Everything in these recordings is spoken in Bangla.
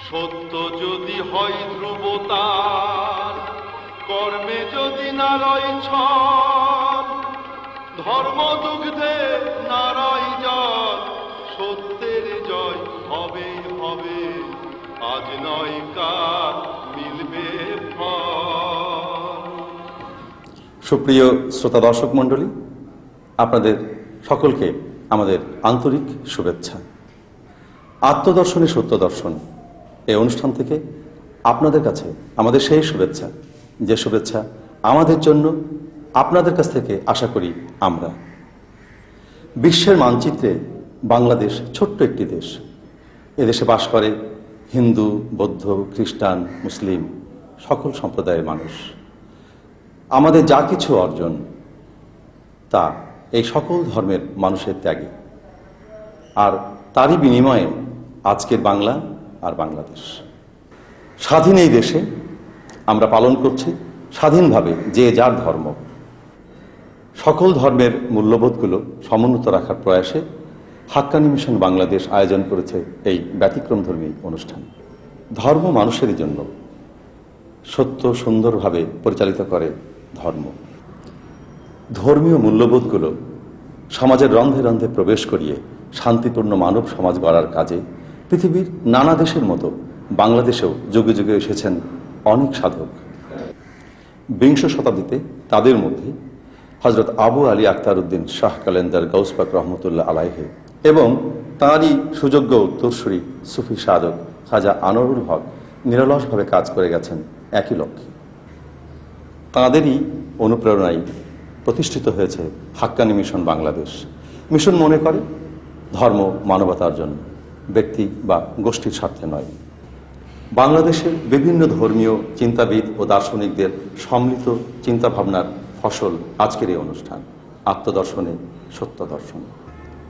সত্য যদি হয় ধ্রুবতার, কর্মে যদি নারয় ছল, ধর্ম দুগ্ধে নারয় জল, সত্যের জয় হবে হবে, আজ নয় কাল মিলবে ফল। সুপ্রিয় শ্রোতা দর্শক মণ্ডলী, আপনাদের সকলকে আমাদের আন্তরিক শুভেচ্ছা। আত্মদর্শনে সত্য দর্শন এই অনুষ্ঠান থেকে আপনাদের কাছে আমাদের সেই শুভেচ্ছা, যে শুভেচ্ছা আমাদের জন্য আপনাদের কাছ থেকে আশা করি আমরা। বিশ্বের মানচিত্রে বাংলাদেশ ছোট্ট একটি দেশ। এদেশে বাস করে হিন্দু, বৌদ্ধ, খ্রিস্টান, মুসলিম সকল সম্প্রদায়ের মানুষ। আমাদের যা কিছু অর্জন তা এই সকল ধর্মের মানুষের ত্যাগে, আর তারই বিনিময়ে আজকের বাংলা আর বাংলাদেশ। স্বাধীন এই দেশে আমরা পালন করছি স্বাধীনভাবে যে যার ধর্ম। সকল ধর্মের মূল্যবোধগুলো সমুন্নত রাখার প্রয়াসে হাক্কানি মিশন বাংলাদেশ আয়োজন করেছে এই ব্যতিক্রমধর্মী অনুষ্ঠান। ধর্ম মানুষের জন্য, সত্য সুন্দরভাবে পরিচালিত করে ধর্ম। ধর্মীয় মূল্যবোধগুলো সমাজের রন্ধে রন্ধে প্রবেশ করিয়ে শান্তিপূর্ণ মানব সমাজ গড়ার কাজে পৃথিবীর নানা দেশের মতো বাংলাদেশেও যুগে যুগে এসেছেন অনেক সাধক। বিংশ শতাব্দীতে তাদের মধ্যে হজরত আবু আলী আখতার উদ্দিন শাহ কালেন্দার গৌস পাক রহমতুল্লাহ আলাইহি এবং তাঁরই সুযোগ্য উত্তরসূরি সুফি সাধক খাজা আনোয়ারুল হক নিরলসভাবে কাজ করে গেছেন একই লক্ষ্যে। তাঁদেরই অনুপ্রেরণায় প্রতিষ্ঠিত হয়েছে হাক্কানি মিশন বাংলাদেশ। মিশন মনে করে ধর্ম মানবতার জন্য, ব্যক্তি বা গোষ্ঠীর স্বার্থে নয়। বাংলাদেশের বিভিন্ন ধর্মীয় চিন্তাবিদ ও দার্শনিকদের সম্মিলিত চিন্তাভাবনার ফসল আজকের এই অনুষ্ঠান আত্মদর্শনে সত্য দর্শন।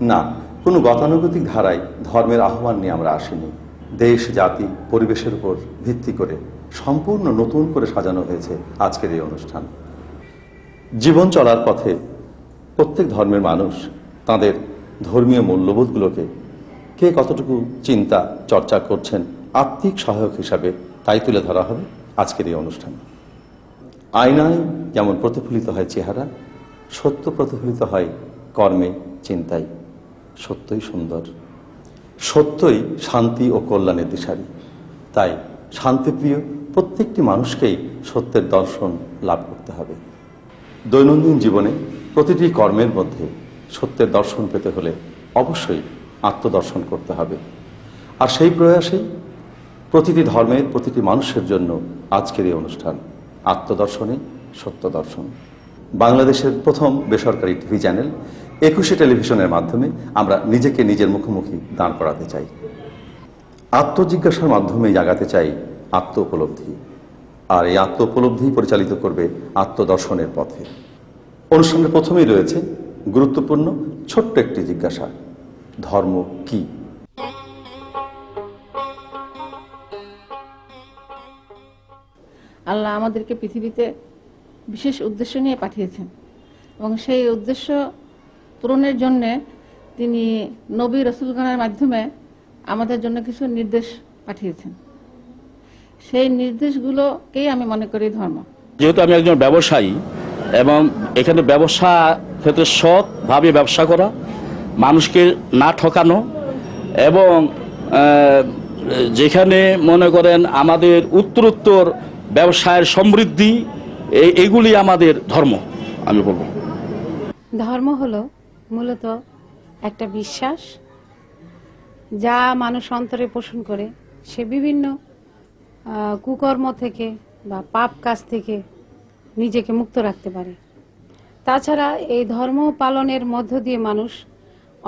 না, কোনো গতানুগতিক ধারায় ধর্মের আহ্বান নিয়ে আমরা আসিনি। দেশ, জাতি, পরিবেশের উপর ভিত্তি করে সম্পূর্ণ নতুন করে সাজানো হয়েছে আজকের এই অনুষ্ঠান। জীবন চলার পথে প্রত্যেক ধর্মের মানুষ তাদের ধর্মীয় মূল্যবোধগুলোকে কে কতটুকু চিন্তা চর্চা করছেন আত্মিক সহায়ক হিসাবে তাই তুলে ধরা হবে আজকের এই অনুষ্ঠান। আয়নায় যেমন প্রতিফলিত হয় চেহারা, সত্য প্রতিফলিত হয় কর্মে, চিন্তায়। সত্যই সুন্দর, সত্যই শান্তি ও কল্যাণের দিশারি। তাই শান্তিপ্রিয় প্রত্যেকটি মানুষকেই সত্যের দর্শন লাভ করতে হবে। দৈনন্দিন জীবনে প্রতিটি কর্মের মধ্যে সত্যের দর্শন পেতে হলে অবশ্যই আত্মদর্শন করতে হবে। আর সেই প্রয়াসেই প্রতিটি ধর্মের প্রতিটি মানুষের জন্য আজকের এই অনুষ্ঠান আত্মদর্শনে সত্য দর্শন। বাংলাদেশের প্রথম বেসরকারি টিভি চ্যানেল ২১শে টেলিভিশনের মাধ্যমে আমরা নিজেকে নিজের মুখোমুখি দাঁড় করাতে চাই। আত্মজিজ্ঞাসার মাধ্যমে জাগাতে চাই আত্ম উপলব্ধি, আর এই আত্ম উপলব্ধি পরিচালিত করবে আত্মদর্শনের পথে। অনুষ্ঠানের প্রথমেই রয়েছে গুরুত্বপূর্ণ ছোট্ট একটি জিজ্ঞাসা, ধর্ম কি? আল্লাহ আমাদেরকে পৃথিবীতে বিশেষ উদ্দেশ্য নিয়ে পাঠিয়েছেন এবং সেই উদ্দেশ্য পূরণের জন্য তিনি নবী রাসূলগণের মাধ্যমে আমাদের জন্য কিছু নির্দেশ পাঠিয়েছেন। সেই নির্দেশগুলোকেই আমি মনে করি ধর্ম। যেহেতু আমি একজন ব্যবসায়ী এবং এখানে ব্যবসা ক্ষেত্রে সৎভাবে ব্যবসা করা, মানুষকে না ঠকানো এবং যেখানে মনে করেন আমাদের উত্তরোত্তর ব্যবসায়ের সমৃদ্ধি, এইগুলি আমাদের ধর্ম আমি বলবো। ধর্ম হলো মূলত একটা বিশ্বাস যা মানুষ অন্তরে পোষণ করে সে বিভিন্ন কুকর্ম থেকে বা পাপ কাজ থেকে নিজেকে মুক্ত রাখতে পারে। তাছাড়া এই ধর্ম পালনের মধ্য দিয়ে মানুষ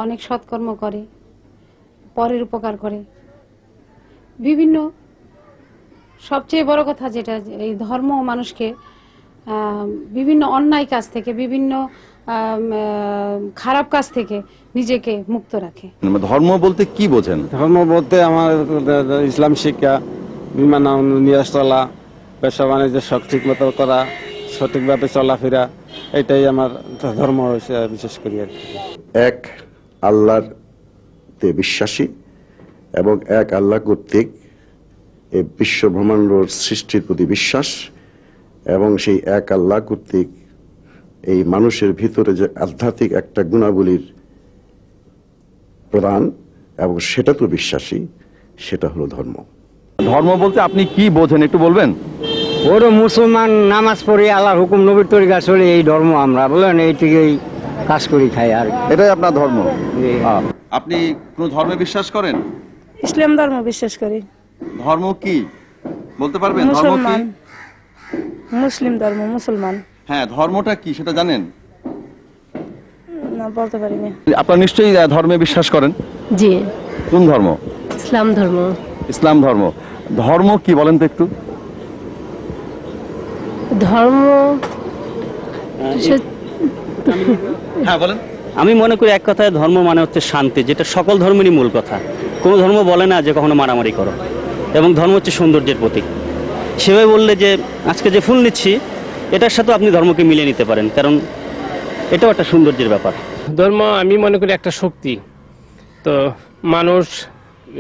অনেক সৎকর্ম করে, পরের উপকার করে। বিভিন্ন সবচেয়ে বড় কথা যেটা, এই ধর্ম মানুষকে বিভিন্ন অন্যায় কাজ থেকে, বিভিন্ন খারাপ কাজ থেকে নিজেকে মুক্ত রাখে। ধর্ম বলতে কি বোঝেন? ধর্ম বলতে আমার ইসলাম শিক্ষা, বিমান নিরাজ চলা, ব্যবসা বাণিজ্য সব ঠিক মতো করা, সঠিকভাবে চলাফেরা, এটাই আমার ধর্ম বিশেষ করি আর কি। এক আল্লাহর তে বিশ্বাসী এবং এক আল্লাহ কর্তৃক এই বিশ্ব ব্রহ্মাণ্ডর সৃষ্টির প্রতি বিশ্বাস এবং সেই এক আল্লাহ কর্তৃক এই মানুষের ভিতরে যে আধ্যাত্মিক একটা গুণাবলীর প্রদান এবং সেটা তো বিশ্বাসী, সেটা হলো ধর্ম। ধর্ম বলতে আপনি কি বোঝেন একটু বলবেন? ওর মুসলমান নামাজ পড়ি, আল্লাহর হুকুম নবীর তরিকা চলে, এই ধর্ম আমরা বলেন এইটিকেই কাজ করি খাই আর এটাই আপনার ধর্ম। আপনি কোন ধর্মে বিশ্বাস করেন? ইসলাম ধর্ম বিশ্বাস করি। ধর্ম কি বলতে পারবেন? ধর্ম কি? মুসলিম ধর্ম, মুসলমান। হ্যাঁ, ধর্মটা কি সেটা জানেন? না, বলতে পারি না। আপনারা নিশ্চয়ই ধর্মে বিশ্বাস করেন। জি। কোন ধর্ম? ইসলাম ধর্ম। ইসলাম ধর্ম। ধর্ম কি বলেন তো একটু? ধর্ম হ্যাঁ বলেন। আমি মনে করি এক কথায় ধর্ম মানে হচ্ছে শান্তি, যেটা সকল ধর্মেরই মূল কথা। কোনো ধর্ম বলে না যে কখনো মারামারি করো, এবং ধর্ম হচ্ছে সৌন্দর্যের প্রতীক। সেভাবে বললে যে আজকে যে ফুল নিচ্ছি এটার সাথে আপনি ধর্মকে মিলিয়ে নিতে পারেন, কারণ এটাও একটা সৌন্দর্যের ব্যাপার। ধর্ম আমি মনে করি একটা শক্তি। তো মানুষ,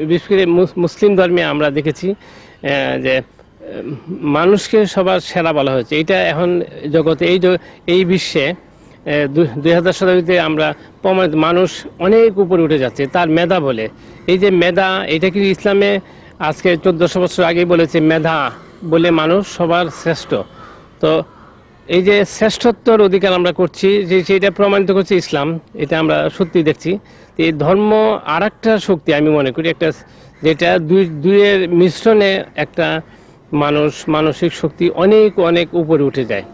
বিশেষ করে মুসলিম ধর্মে আমরা দেখেছি যে মানুষকে সবার সেরা বলা হয়েছে। এটা এখন জগতে এই বিশ্বে 2000 শতাব্দীতে আমরা প্রমাণিত, মানুষ অনেক উপরে উঠে যাচ্ছে তার মেধা বলে। এই যে মেধা, এটা কি ইসলামে আজকে 1400 বছর আগে বলেছে মেধা বলে মানুষ সবার শ্রেষ্ঠ। তো এই যে শ্রেষ্ঠত্বর অধিকার আমরা করছি, যে সেটা প্রমাণিত করছে ইসলাম, এটা আমরা সত্যি দেখছি। এই ধর্ম আর একটা শক্তি আমি মনে করি, একটা যেটা দুইয়ের মিশ্রণে একটা মানসিক শক্তি অনেক অনেক উপরে উঠে যায়।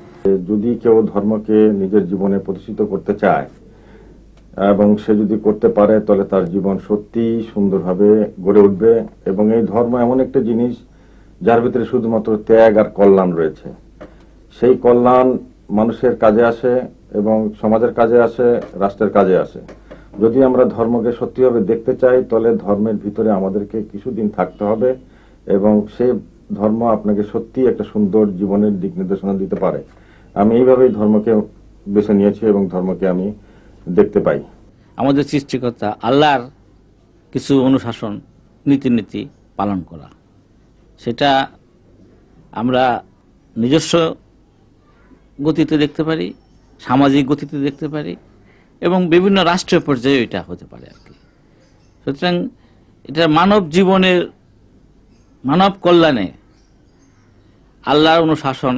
যদি কেউ ধর্মকে নিজের জীবনে প্রতিষ্ঠিত করতে চায় এবং সে যদি করতে পারে, তাহলে তার জীবন সত্যি সুন্দরভাবে গড়ে উঠবে। এবং এই ধর্ম এমন একটা জিনিস যার ভিতরে শুধুমাত্র ত্যাগ আর কল্যাণ রয়েছে। সেই কল্যাণ মানুষের কাজে আসে এবং সমাজের কাজে আসে, রাষ্ট্রের কাজে আসে। যদি আমরা ধর্মকে সত্যিভাবে দেখতে চাই, তাহলে ধর্মের ভিতরে আমাদেরকে কিছুদিন থাকতে হবে এবং সেই ধর্ম আপনাকে সত্যি একটা সুন্দর জীবনের দিক নির্দেশনা দিতে পারে। আমি এইভাবেই ধর্মকে বেছে নিয়েছি এবং ধর্মকে আমি দেখতে পাই। আমাদের সৃষ্টিকর্তা আল্লাহর কিছু অনুশাসন, নীতি পালন করা, সেটা আমরা নিজস্ব গতিতে দেখতে পারি, সামাজিক গতিতে দেখতে পারি, এবং বিভিন্ন রাষ্ট্রীয় পর্যায়ে এটা হতে পারে আর কি। সুতরাং এটা মানব জীবনের, মানব কল্যাণে আল্লাহর অনুশাসন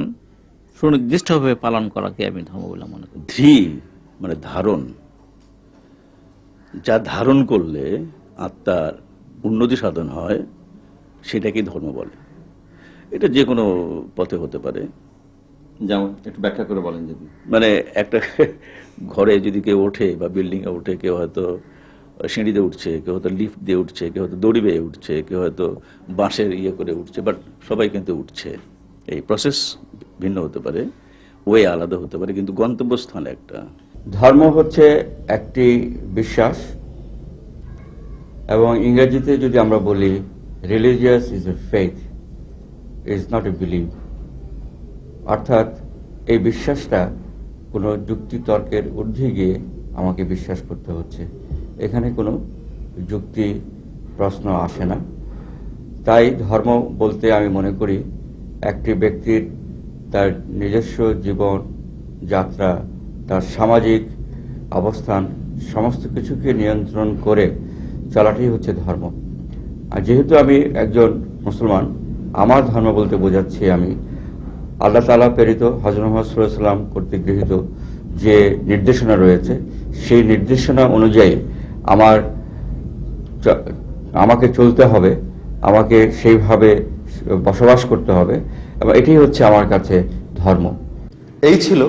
সুনির্দিষ্টভাবে পালন করাকে আমি ধর্ম বলে মনে করি। ধী মানে ধারণ, যা ধারণ করলে আত্মার উন্নতি সাধন হয়, সেটাকেই ধর্ম বলে। এটা যে কোনো পথে হতে পারে। যেমন একটু ব্যাখ্যা করে বলেন যদি। মানে একটা ঘরে যদি কেউ ওঠে বা বিল্ডিং এ ওঠে, কেউ হয়তো সিঁড়িতে উঠছে, কেউ হয়তো লিফট দিয়ে উঠছে, কেউ হয়তো দড়ি বেয়ে উঠছে, কেউ হয়তো বাঁশের করে উঠছে, বাট সবাই কিন্তু উঠছে। এই প্রসেস ভিন্ন হতে পারে, ওয়ে আলাদা হতে পারে, কিন্তু গন্তব্যস্থান একটা। ধর্ম হচ্ছে একটি বিশ্বাস, এবং ইংরেজিতে যদি আমরা বলি religious is a faith, is not a believe. অর্থাৎ এই বিশ্বাসটা কোনো যুক্তি তর্কের ঊর্ধ্বে গিয়ে আমাকে বিশ্বাস করতে হচ্ছে, এখানে কোনো যুক্তি প্রশ্ন আসে না। তাই ধর্ম বলতে আমি মনে করি একটি ব্যক্তির তার নিজস্ব জীবন যাত্রা, তার সামাজিক অবস্থান, সমস্ত কিছুকে নিয়ন্ত্রণ করে চলাটাই হচ্ছে ধর্ম। আর যেহেতু আমি একজন মুসলমান, আমার ধর্ম বলতে বোঝাচ্ছি আমি আল্লাহ তাআলা প্রেরিত হযরত মুহাম্মদ সাল্লাল্লাহু আলাইহি ওয়াসাল্লাম কর্তৃক গৃহীত যে নির্দেশনা রয়েছে, সেই নির্দেশনা অনুযায়ী আমাকে চলতে হবে, আমাকে সেইভাবে বসবাস করতে হবে, এবং এটাই হচ্ছে আমার কাছে ধর্ম। এই ছিল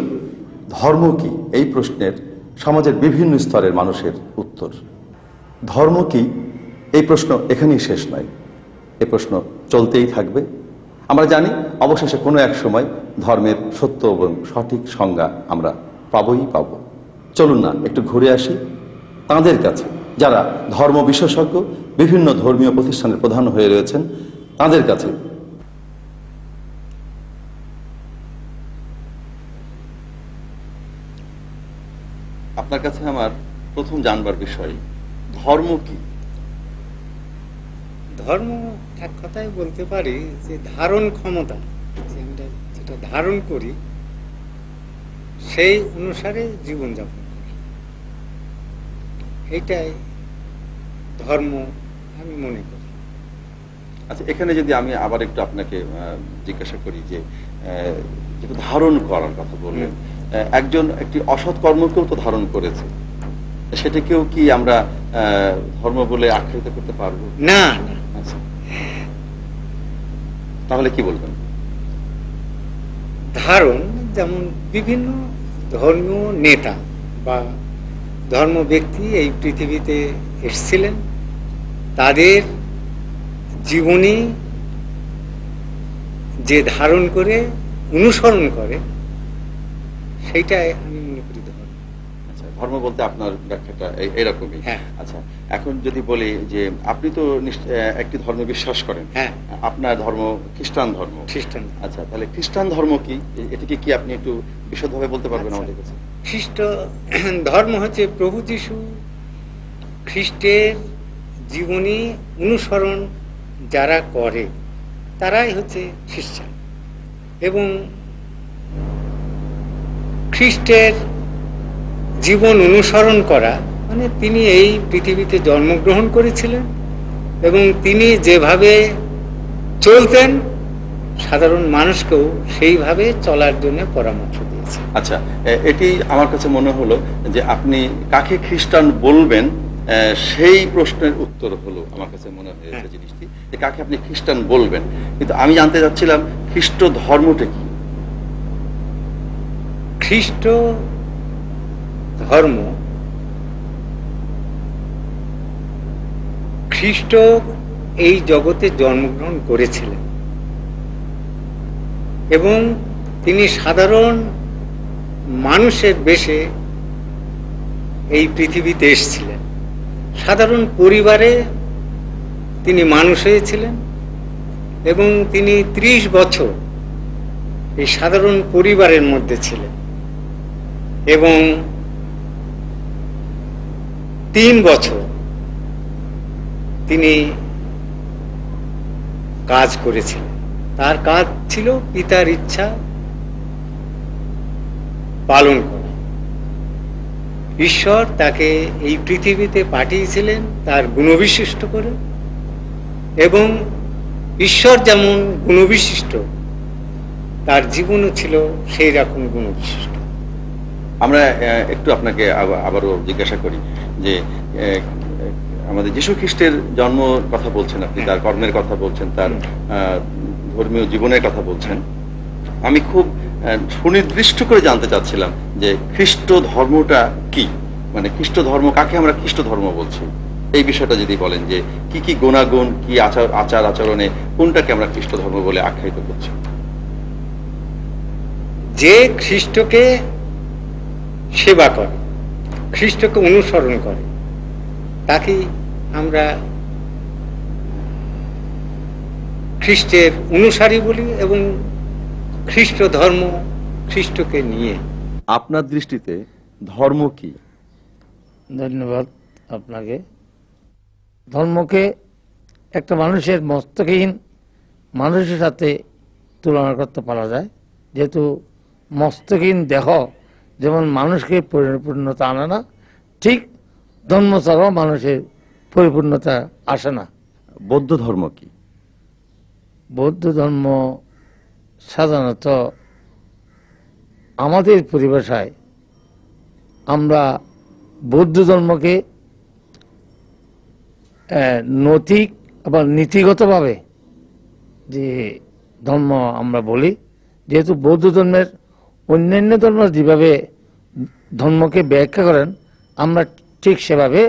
ধর্ম কি এই প্রশ্নের সমাজের বিভিন্ন স্তরের মানুষের উত্তর। ধর্ম কি এই প্রশ্ন এখানেই শেষ নয়, এই প্রশ্ন চলতেই থাকবে। আমরা জানি অবশেষে কোনো এক সময় ধর্মের সত্য এবং সঠিক সংজ্ঞা আমরা পাবই পাব। চলুন না একটু ঘুরে আসি তাঁদের কাছে, যারা ধর্ম বিশেষজ্ঞ, বিভিন্ন ধর্মীয় প্রতিষ্ঠানের প্রধান হয়ে রয়েছেন, তাঁদের কাছে। আপনার কাছে আমার প্রথম জানবার বিষয়, ধর্ম কি? ধর্ম এক কথায় বলতে পারি যে ধারণ ক্ষমতা, যে আমরা যেটা ধারণ করি সেই অনুসারে জীবনযাপন করি, এইটাই ধর্ম আমি মনে করি। আচ্ছা, এখানে যদি আমি আবার একটু আপনাকে জিজ্ঞাসা করি যে যেটা ধারণ করার কথা বললেন, একজন একটি অসৎ কর্মকেও তো ধারণ করেছে, সেটাকেও কি আমরা ধর্ম বলে আখ্যায়িত করতে পারবো? না। আচ্ছা, তাহলে কি বলবেন? ধারণ যেমন বিভিন্ন ধর্মীয় নেতা বা ধর্ম ব্যক্তি এই পৃথিবীতে এসেছিলেন, তাদের জীবনী যে ধারণ করে অনুসরণ করে সেইটাই আমি মনে করি ধর্ম। আচ্ছা, ধর্ম বলতে আপনার ব্যাখ্যাটা এইরকমই। হ্যাঁ। আচ্ছা, এখন যদি বলি যে আপনি তো একটি ধর্মে বিশ্বাস করেন। হ্যাঁ। আপনার ধর্ম খ্রিস্টান ধর্ম। খ্রিস্টান। আচ্ছা, তাহলে খ্রিস্টান ধর্ম কি, এটিকে কি আপনি একটু বিশদভাবে বলতে পারবেন আমাদের কাছে? খ্রিস্ট ধর্ম হচ্ছে প্রভু যীশু খ্রিস্টের জীবনী অনুসরণ যারা করে তারাই হচ্ছে খ্রিস্টান। এবং খ্রিস্টের জীবন অনুসরণ করা মানে তিনি এই পৃথিবীতে জন্মগ্রহণ করেছিলেন এবং তিনি যেভাবে চলতেন সাধারণ মানুষকেও সেইভাবে চলার জন্য পরামর্শ দিয়েছেন। আচ্ছা, এটি আমার কাছে মনে হলো যে আপনি কাকে খ্রিস্টান বলবেন সেই প্রশ্নের উত্তর হলো আমার কাছে মনে হয়েছে জিনিসটি, যে কাকে আপনি খ্রিস্টান বলবেন। কিন্তু আমি জানতে চাচ্ছিলাম খ্রিস্ট ধর্মটা কি? খ্রিস্ট ধর্ম, খ্রিস্ট এই জগতে জন্মগ্রহণ করেছিলেন এবং তিনি সাধারণ মানুষের বেশে এই পৃথিবীতে এসেছিলেন। সাধারণ পরিবারে তিনি মানুষ হয়েছিলেন এবং তিনি 30 বছর এই সাধারণ পরিবারের মধ্যে ছিলেন এবং 3 বছর তিনি কাজ করেছিলেন। তার কাজ ছিল পিতার ইচ্ছা পালন করা। ঈশ্বর তাকে এই পৃথিবীতে পাঠিয়েছিলেন তার গুণবিশিষ্ট করে, এবং ঈশ্বর যেমন গুণবিশিষ্ট তার জীবনও ছিল সেই রকম গুণবিশিষ্ট। আমরা একটু আপনাকে আবারও জিজ্ঞাসা করি যে আমাদের যীশু খ্রিস্টের জন্ম কথা বলছেন আপনি, তার কর্মের কথা বলছেন, তার ধর্মীয় জীবনের কথা বলছেন। আমি খুব সুনির্দিষ্ট করে জানতে চাচ্ছিলাম যে খ্রিস্ট ধর্মটা কি, মানে খ্রিস্ট ধর্ম কাকে আমরা খ্রিস্ট ধর্ম বলছি, এই বিষয়টা যদি বলেন যে কি কি গুণাগুণ, কি আচার আচরণে কোনটাকে আমরা খ্রিস্ট ধর্ম বলে আখ্যায়িত করছি? যে খ্রিস্টকে সেবা করে, খ্রিস্টকে অনুসরণ করে, তাকে আমরা খ্রিস্টের অনুসারী বলি এবং খ্রিস্ট ধর্ম খ্রিস্টকে নিয়ে। আপনার দৃষ্টিতে ধর্ম কি? ধন্যবাদ আপনাকে। ধর্মকে একটা মানুষের মস্তকহীন মানুষের সাথে তুলনা করতে পারা যায়, যেহেতু মস্তকহীন দেহ যেমন মানুষকে পরিপূর্ণতা আনে না, ঠিক ধর্ম ছাড়াও মানুষের পরিপূর্ণতা আসে না। বৌদ্ধ ধর্ম কি? বৌদ্ধ ধর্ম সাধারণত আমাদের পরিভাষায় আমরা বৌদ্ধ ধর্মকে নৈতিক আবার নীতিগতভাবে যে ধর্ম আমরা বলি, যেহেতু বৌদ্ধ ধর্মের অন্যান্য ধর্ম যেভাবে ধর্মকে ব্যাখ্যা করেন আমরা ঠিক সেভাবে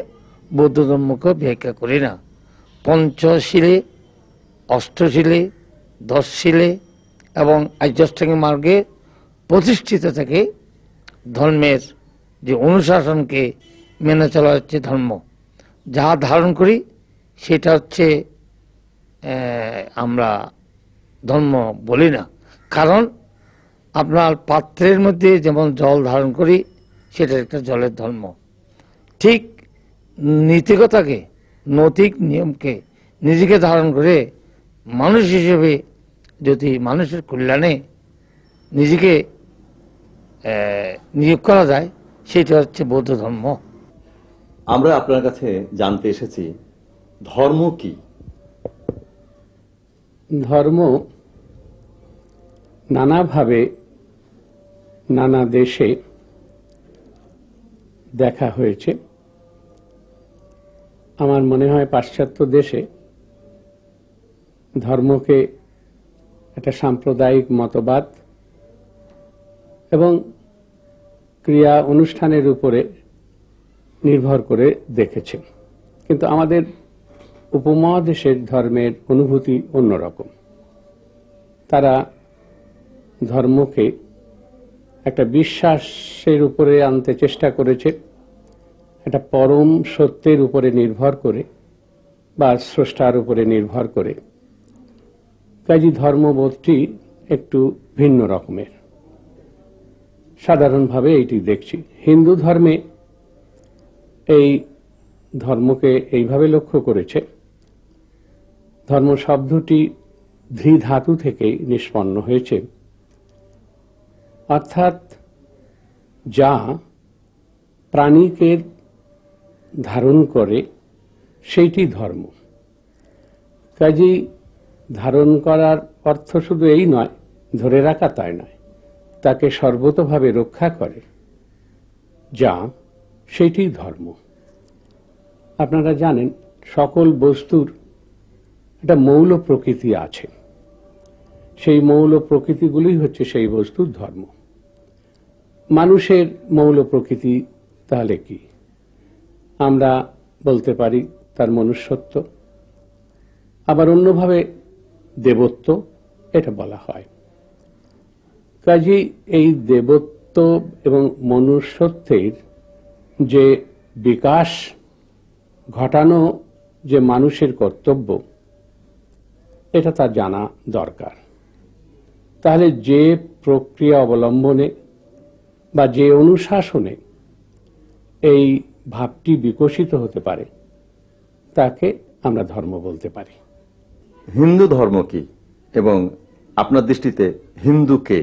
বৌদ্ধ ধর্মকে ব্যাখ্যা করি না। পঞ্চশীলে, অষ্টশীলে, 10 শীলে এবং আর্যাষ্টাঙ্গিক মার্গে প্রতিষ্ঠিত থেকে ধর্মের যে অনুশাসনকে মেনে চলা হচ্ছে ধর্ম। যা ধারণ করি সেটা হচ্ছে আমরা ধর্ম বলি না। কারণ আপনার পাত্রের মধ্যে যেমন জল ধারণ করি সেটা একটা জলের ধর্ম। ঠিক নীতিকতাকে, নৈতিক নিয়মকে নিজেকে ধারণ করে মানুষ হিসেবে যদি মানুষের কল্যাণে নিজেকে নিয়োগ করা যায়, সেটা হচ্ছে বৌদ্ধ ধর্ম। আমরা আপনার কাছে জানতে এসেছি ধর্ম কি? ধর্ম নানাভাবে নানা দেশে দেখা হয়েছে। আমার মনে হয় পাশ্চাত্য দেশে ধর্মকে একটা সাম্প্রদায়িক মতবাদ এবং ক্রিয়া অনুষ্ঠানের উপরে নির্ভর করে দেখেছে, কিন্তু আমাদের উপমহাদেশের ধর্মের অনুভূতি অন্যরকম। তারা ধর্মকে একটা বিশ্বাসের উপরে আনতে চেষ্টা করেছে, একটা পরম সত্যের উপরে নির্ভর করে বা স্রষ্টার উপরে নির্ভর করে। কাজী ধর্মবোধটি একটু ভিন্ন রকমের। সাধারণভাবে এইটি দেখছি। হিন্দু ধর্মে এই ধর্মকে এইভাবে লক্ষ্য করেছে, ধর্ম শব্দটি ধৃ ধাতু থেকে নিষ্পন্ন হয়েছে, অর্থাৎ যা প্রাণীকে ধারণ করে সেইটি ধর্ম। কাজেই ধারণ করার অর্থ শুধু এই নয়, ধরে রাখা তাই নয়, তাকে সর্বতোভাবে রক্ষা করে যা সেইটি ধর্ম। আপনারা জানেন সকল বস্তুর একটা মৌল প্রকৃতি আছে, সেই মৌল প্রকৃতিগুলি হচ্ছে সেই বস্তুর ধর্ম। মানুষের মৌল প্রকৃতি তাহলে কি? আমরা বলতে পারি তার মনুষ্যত্ব, আবার অন্যভাবে দেবত্ব এটা বলা হয়। কাজেই এই দেবত্ব এবং মনুষ্যত্বের যে বিকাশ ঘটানো যে মানুষের কর্তব্য, এটা তার জানা দরকার। তাহলে যে প্রক্রিয়া অবলম্বনে বা যে অনুশাসনে এই ভাবটি বিকশিত হতে পারে তাকে আমরা ধর্ম বলতে পারি। হিন্দু ধর্ম কি এবং আপনার দৃষ্টিতে হিন্দু কে?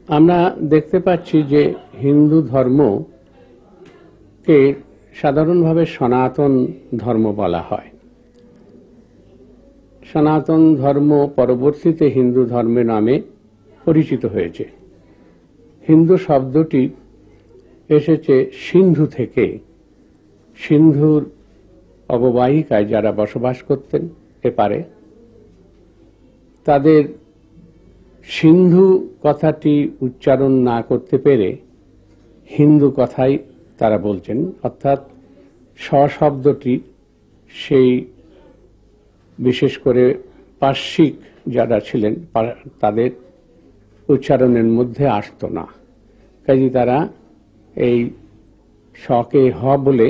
আমরা দেখতে পাচ্ছি যে হিন্দু ধর্মকে সাধারণভাবে সনাতন ধর্ম বলা হয়। সনাতন ধর্ম পরবর্তীতে হিন্দু ধর্ম নামে পরিচিত হয়েছে। হিন্দু শব্দটি এসেছে সিন্ধু থেকে। সিন্ধুর অববাহিকায় যারা বসবাস করতেন এপারে, তাদের সিন্ধু কথাটি উচ্চারণ না করতে পেরে হিন্দু কথাই তারা বলছেন, অর্থাৎ শব্দটি সেই বিশেষ করে পার্শ্বিক যারা ছিলেন তাদের উচ্চারণের মধ্যে আসত না। কাজে তারা এই শকে হ বলে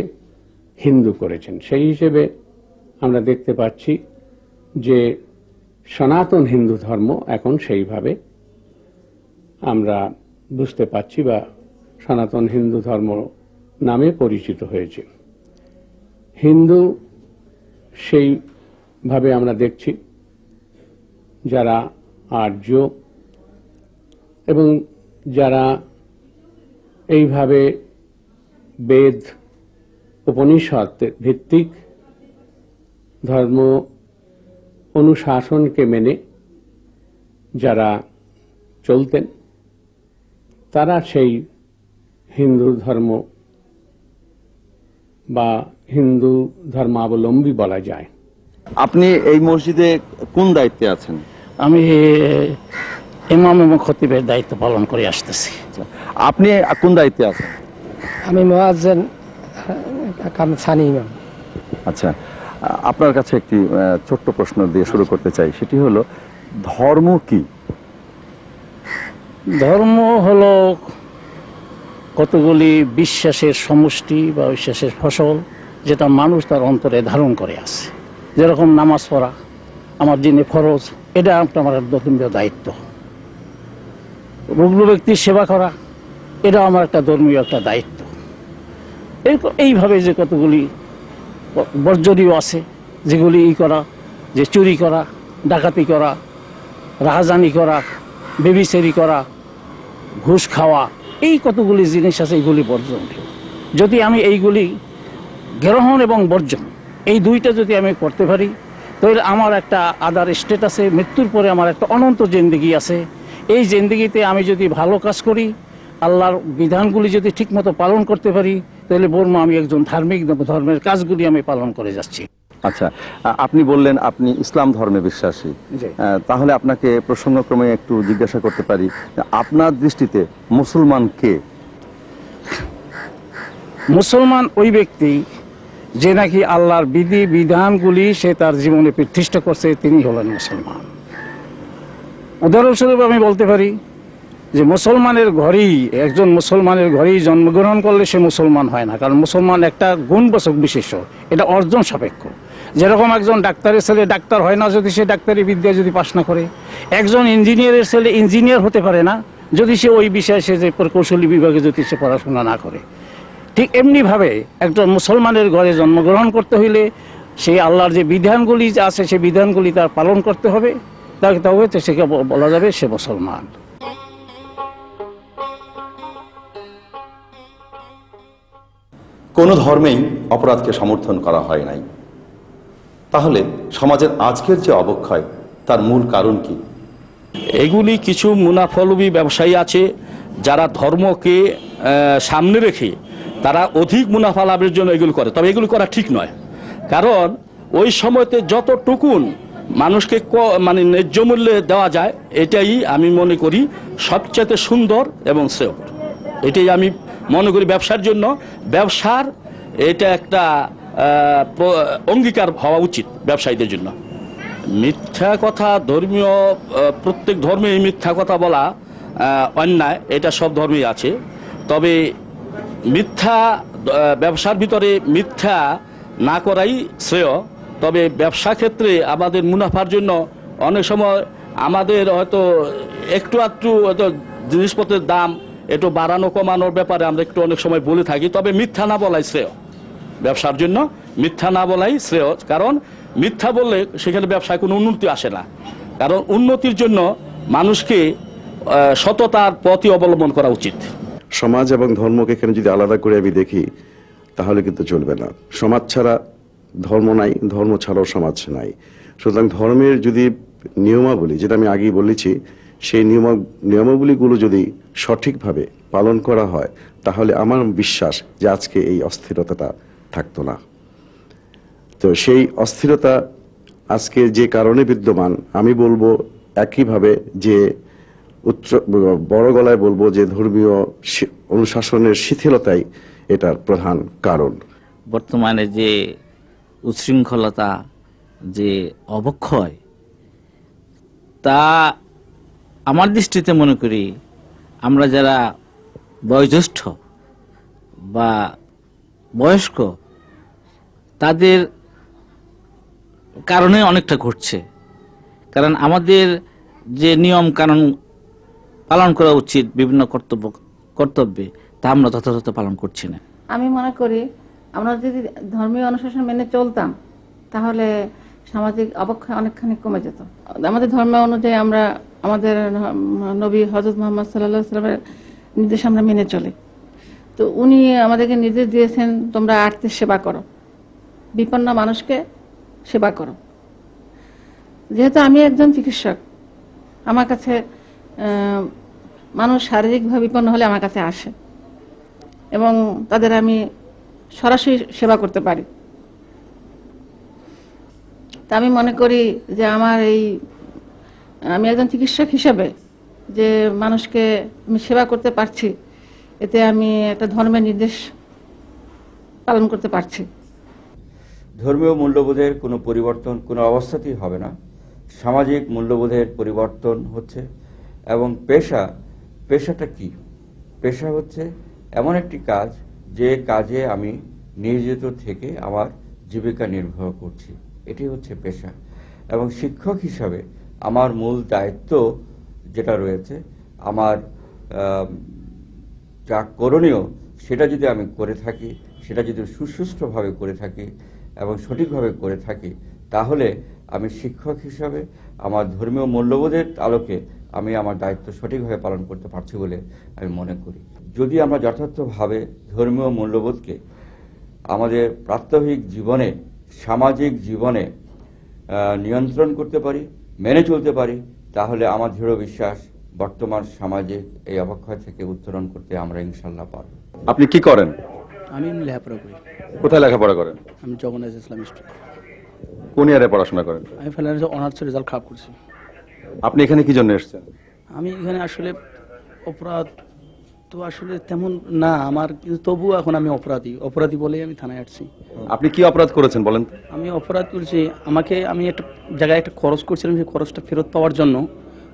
হিন্দু করেছেন। সেই হিসেবে আমরা দেখতে পাচ্ছি যে সনাতন হিন্দু ধর্ম এখন সেইভাবে আমরা বুঝতে পাচ্ছি বা সনাতন হিন্দু ধর্ম নামে পরিচিত হয়েছে। হিন্দু সেইভাবে আমরা দেখছি যারা আর্য এবং যারা এইভাবে বেদ উপনিষদ ভিত্তিক ধর্ম অনুশাসনকে মেনে যারা চলতেন, তারা সেই হিন্দু ধর্ম বা হিন্দু ধর্মাবলম্বী বলা যায়। আপনি এই মসজিদে কোন দায়িত্বে আছেন? আমি ইমাম এবং খতিবের দায়িত্ব পালন করে আসতেছি। আপনি কোন দায়িত্বে আছেন? আমি মুয়াজ্জিন কাম সানি ইমাম। আচ্ছা, আপনার কাছে একটি ছোট্ট প্রশ্ন দিয়ে শুরু করতে চাই, সেটি হলো ধর্ম কি? ধর্ম হলো কতগুলি বিশ্বাসের সমষ্টি বা বিশ্বাসের ফসল, যেটা মানুষ তার অন্তরে ধারণ করে আছে। যেরকম নামাজ পড়া আমার দিনে ফরজ, এটা আমার ধর্মীয় দায়িত্ব। রুগ্ন ব্যক্তির সেবা করা এটা আমার একটা ধর্মীয় একটা দায়িত্ব। এইভাবে যে কতগুলি বর্জনীয় আছে, যেগুলি করা, যে চুরি করা, ডাকাতি করা, রাহাজানি করা, বেবিচারি করা, ঘুষ খাওয়া, এই কতগুলি জিনিস আছে, এইগুলি বর্জনীয়। যদি আমি এইগুলি গ্রহণ এবং বর্জন, এই দুইটা যদি আমি করতে পারি, তাহলে আমার একটা আদার স্টেট আছে, মৃত্যুর পরে আমার একটা অনন্ত জিন্দেগি আছে। এই জিন্দেগিতে আমি যদি ভালো কাজ করি, আল্লাহর বিধানগুলি যদি ঠিকমতো পালন করতে পারি, তাহলে বলবো আমি একজন ধার্মিক, ধর্মের কাজগুলি আমি পালন করে যাচ্ছি। আচ্ছা, আপনি বললেন আপনি ইসলাম ধর্মে বিশ্বাসী, তাহলে আপনাকে প্রসঙ্গক্রমে একটু জিজ্ঞাসা করতে পারি, আপনার দৃষ্টিতে মুসলমান কে? মুসলমান ওই ব্যক্তি যে নাকি আল্লাহর বিধি বিধানগুলি সে তার জীবনে প্রতিষ্ঠা করছে, তিনি হলেন মুসলমান। উদাহরণস্বরূপ আমি বলতে পারি যে মুসলমানের ঘরেই, একজন মুসলমানের ঘরেই জন্মগ্রহণ করলে সে মুসলমান হয় না, কারণ মুসলমান একটা গুণবাচক বিশেষ্য, এটা অর্জন সাপেক্ষ। যেরকম একজন ডাক্তারের ছেলে ডাক্তার হয় না যদি সে ডাক্তারি বিদ্যা যদি পাশ না করে, একজন ইঞ্জিনিয়ারের ছেলে ইঞ্জিনিয়ার হতে পারে না যদি সে ওই বিষয়ে সে যে প্রকৌশলী বিভাগে যদি সে পড়াশোনা না করে। ঠিক এমনিভাবে একজন মুসলমানের ঘরে জন্মগ্রহণ করতে হইলে সেই আল্লাহর যে বিধানগুলি আছে সেই বিধানগুলি তার পালন করতে হবে, তবে সে বলা যাবে সে মুসলমান। কোনো ধর্মেই অপরাধকে সমর্থন করা হয় নাই, তাহলে সমাজের আজকের যে অবক্ষয় তার মূল কারণ কি? এগুলি কিছু মুনাফালুবী ব্যবসায়ী আছে যারা ধর্মকে সামনে রেখে তারা অধিক মুনাফা লাভের জন্য এগুলো করে, তবে এগুলো করা ঠিক নয়। কারণ ওই সময়তে যতটুকুন মানুষকে মানে ন্যায্য মূল্যে দেওয়া যায়, এটাই আমি মনে করি সবচেয়ে সুন্দর এবং শ্রেয়। এটাই আমি মনে করি ব্যবসার জন্য, ব্যবসার এটা একটা অঙ্গীকার হওয়া উচিত ব্যবসায়ীদের জন্য। মিথ্যা কথা ধর্মীয়, প্রত্যেক ধর্মে মিথ্যা কথা বলা অন্যায়, এটা সব ধর্মেই আছে। তবে মিথ্যা, ব্যবসার ভিতরে মিথ্যা না করাই শ্রেয়। তবে ব্যবসা ক্ষেত্রে আমাদের মুনাফার জন্য অনেক সময় আমাদের হয়তো একটু হয়তো জিনিসপত্রের দাম একটু বাড়ানো কমানোর ব্যাপারে আমরা একটু অনেক সময় বলে থাকি, তবে মিথ্যা না বলাই শ্রেয়। ব্যবসার জন্য মিথ্যা না বলাই শ্রেয়, কারণ মিথ্যা বললে সেখানে ব্যবসায় কোনো উন্নতি আসে না। কারণ উন্নতির জন্য মানুষকে সততার পথই অবলম্বন করা উচিত। সমাজ এবং ধর্মকে এখানে যদি আলাদা করে আমি দেখি তাহলে কিন্তু চলবে না। সমাজ ছাড়া ধর্ম নাই, ধর্ম ছাড়াও সমাজ নাই। সুতরাং ধর্মের যদি নিয়মাবলী, যেটা আমি আগেই বলেছি, সেই নিয়মাবলীগুলো যদি সঠিকভাবে পালন করা হয় তাহলে আমার বিশ্বাস যে আজকে এই অস্থিরতাটা থাকতো না। তো সেই অস্থিরতা আজকে যে কারণে বিদ্যমান, আমি বলবো একইভাবে যে বড় গলায় বলবো যে ধর্মীয় অনুশাসনের শিথিলতাই এটার প্রধান কারণ। বর্তমানে যে উচ্ছৃঙ্খলতা, যে অবক্ষয়, তা আমার দৃষ্টিতে মনে করি আমরা যারা বয়োজ্যেষ্ঠ বা বয়স্ক তাদের কারণে অনেকটা ঘটছে। কারণ আমাদের যে নিয়ম কানুন পালন করা উচিত বিভিন্ন কর্তব্যে, তা আমরা যথাযথ পালন করছি না। আমি মনে করি আমরা যদি ধর্মীয় অনুশাসন মেনে চলতাম তাহলে সামাজিক অবক্ষয় অনেকখানি কমে যেত। আমাদের ধর্ম অনুযায়ী আমরা আমাদের নবী হযরত মুহাম্মদ সাল্লাল্লাহু আলাইহি ওয়াসাল্লামের নির্দেশ আমরা মেনে চলি। তো উনি আমাদেরকে নির্দেশ দিয়েছেন, তোমরা আর্তের সেবা করো, বিপন্ন মানুষকে সেবা করো। যেহেতু আমি একজন চিকিৎসক, আমার কাছে মানুষ শারীরিকভাবে বিপন্ন হলে আমার কাছে আসে এবং তাদের আমি সরাসরি সেবা করতে পারি। তা আমি মনে করি যে আমি একজন চিকিৎসক হিসাবে যে মানুষকে আমি সেবা করতে পারছি, এতে আমি একটা ধর্মের নির্দেশ পালন করতে পারছি। ধর্মীয় মূল্যবোধের কোনো পরিবর্তন কোনো অবস্থাতেই হবে না, সামাজিক মূল্যবোধের পরিবর্তন হচ্ছে। এবং পেশাটা কি? পেশা হচ্ছে এমন একটি কাজ যে কাজে আমি নিয়োজিত থেকে আমার জীবিকা নির্বাহ করছি, এটি হচ্ছে পেশা। এবং শিক্ষক হিসাবে আমার মূল দায়িত্ব যেটা রয়েছে, আমার যা করণীয় সেটা যদি আমি করে থাকি, সেটা যদি সুষ্ঠুভাবে করে থাকি এবং সঠিকভাবে করে থাকি, তাহলে আমি শিক্ষক হিসাবে আমার ধর্মীয় মূল্যবোধের আলোকে আমি আমার দায়িত্ব সঠিকভাবে পালন করতে পারছি বলে আমি মনে করি। যদি আমরা যথার্থভাবে ধর্মীয় মূল্যবোধকে আমাদের প্রাত্যহিক জীবনে, সামাজিক জীবনে নিয়ন্ত্রণ করতে পারি, মেনে চলতে পারি, তাহলে আমার দৃঢ় বিশ্বাস বর্তমান সামাজিক এই অবক্ষয় থেকে উত্তরণ করতে আমরা ইনশাল্লাহ পারব। আপনি কি করেন? আমি লেখাপড়া করি। কোথায় লেখাপড়া করেন? আমি জগন্নাথ ইসলামিক স্কুল। কোন ইয়ারে পড়াশোনা করেন? আমি ফাইনালে অনার্স রেজাল্ট খারাপ করছি। আপনি এখানে কি জন্য এসেছেন? আমি এখানে আসলে অপরাধ তো আসলে তেমন না আমার, কিন্তু তবুও এখন আমি অপরাধী বলেই আমি থানায় আসছি। আপনি কি অপরাধ করেছেন বলেন? আমি অপরাধ করেছি, আমি একটা জায়গায় একটা খরচ করছিলাম, সেই খরচটা ফেরত পাওয়ার জন্য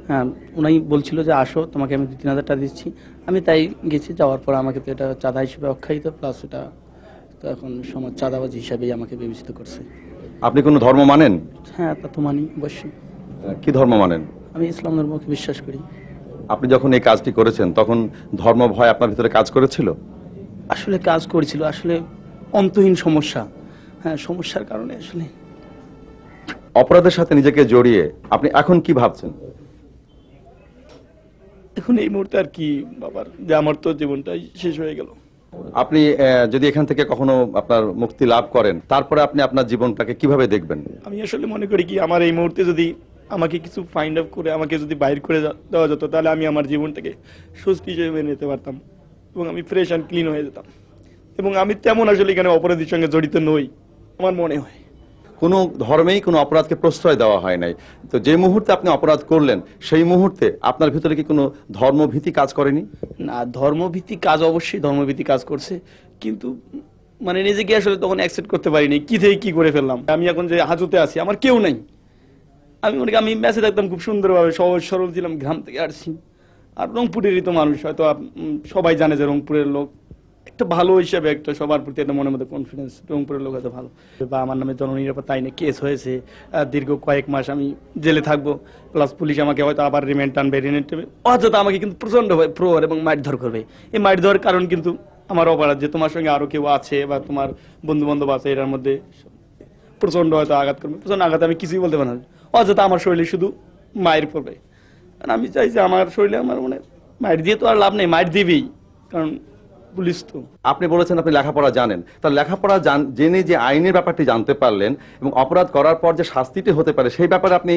হ্যাঁ উনি বলছিল যে আসো তোমাকে আমি 2-3 হাজার টাকা দিচ্ছি। আমি তাই গেছি, যাওয়ার পর আমাকে তো এটা চাঁদা হিসেবে আখ্যায়িত, প্লাস এটা তো এখন সমাজ চাঁদাবাজি হিসাবেই আমাকে বিবেচিত করছে। আপনি কোনো ধর্ম মানেন? হ্যাঁ তা তো মানি অবশ্যই। কি ধর্ম মানেন? আমি ইসলাম ধর্মকে বিশ্বাস করি। আপনি যখন এই কাজটি করেছেন তখন ধর্ম ভয় আপনার ভিতরে কাজ করেছিল? আসলে কাজ করেছিল, আসলে অন্তহীন সমস্যা, হ্যাঁ সমস্যার কারণে আসলে। অপরাধের সাথে নিজেকে জড়িয়ে আপনি এখন কি ভাবছেন? এখন এই মুহূর্তে আর কি বাবার, যে আমার তো জীবনটাই শেষ হয়ে গেল। আপনি যদি এখান থেকে কখনো আপনার মুক্তি লাভ করেন, তারপরে আপনি আপনার জীবনটাকে কিভাবে দেখবেন? আমি আসলে মনে করি কি আমার এই মুহূর্তে যদি আমাকে কিছু ফাইন্ড আউট করে আমাকে যদি বাইর করে দেওয়া যেত, তাহলে আমি আমার জীবনটাকে সুস্থ হিসেবে মেনে নিতে পারতাম এবং আমি ফ্রেশ অ্যান্ড ক্লিন হয়ে যেতাম। এবং আমি তেমন আসলে এখানে অপরাধীর সঙ্গে জড়িত নই আমার মনে হয়। কোনো ধর্মেই কোনো অপরাধকে প্রশ্রয় দেওয়া হয় নাই। তো যে মুহূর্তে আপনি অপরাধ করলেন সেই মুহূর্তে আপনার ভিতরে কি কোনো ধর্মভীতি কাজ করেনি? না, ধর্মভিত্তিক কাজ অবশ্যই ধর্মভিত্তিক কাজ করছে, কিন্তু মানে নিজেকে আসলে তখন অ্যাকসেপ্ট করতে পারিনি, কি থেকে কি করে ফেললাম। আমি এখন যে হাজতে আছি, আমার কেউ নাই। আমি ম্যাচে থাকতাম খুব সুন্দরভাবে, সহজ সরল ছিলাম, গ্রাম থেকে আসছি। আর রংপুরেরই তো মানুষ, হয়তো সবাই জানে যে রংপুরের লোক একটা ভালো হিসাবে একটা সবার প্রতি একটা মনের মধ্যে কনফিডেন্স, রংপুরের লোক হয়তো ভালো। বা আমার নামে জননিরাপত্তা আইনে কেস হয়েছে, দীর্ঘ কয়েক মাস আমি জেলে থাকবো, প্লাস পুলিশ আমাকে হয়তো আবার রিমান্ড টানবে, অযথা আমাকে কিন্তু প্রচন্ড প্রহার এবং মারধর করবে। এই মারধর কারণ কিন্তু আমার অপরাধ, যে তোমার সঙ্গে আরো কেউ আছে বা তোমার বন্ধু বান্ধব আছে, এটার মধ্যে প্রচন্ড হয়তো আঘাত করবে। প্রচন্ড আঘাত আমি কিছুই বলতে পারি না, অযথা আমার শরীরে শুধু মায়ের পড়বে। আমি চাই যে আমার শরীরে আমার মানে মায়ের দিয়ে তো আর লাভ নেই, মায়ের দিবেই, কারণ পুলিশ তো। আপনি বলেছেন আপনি লেখাপড়া জানেন, তার লেখাপড়া জেনে যে আইনের ব্যাপারটি জানতে পারলেন এবং অপরাধ করার পর যে শাস্তিটি হতে পারে সেই ব্যাপারে আপনি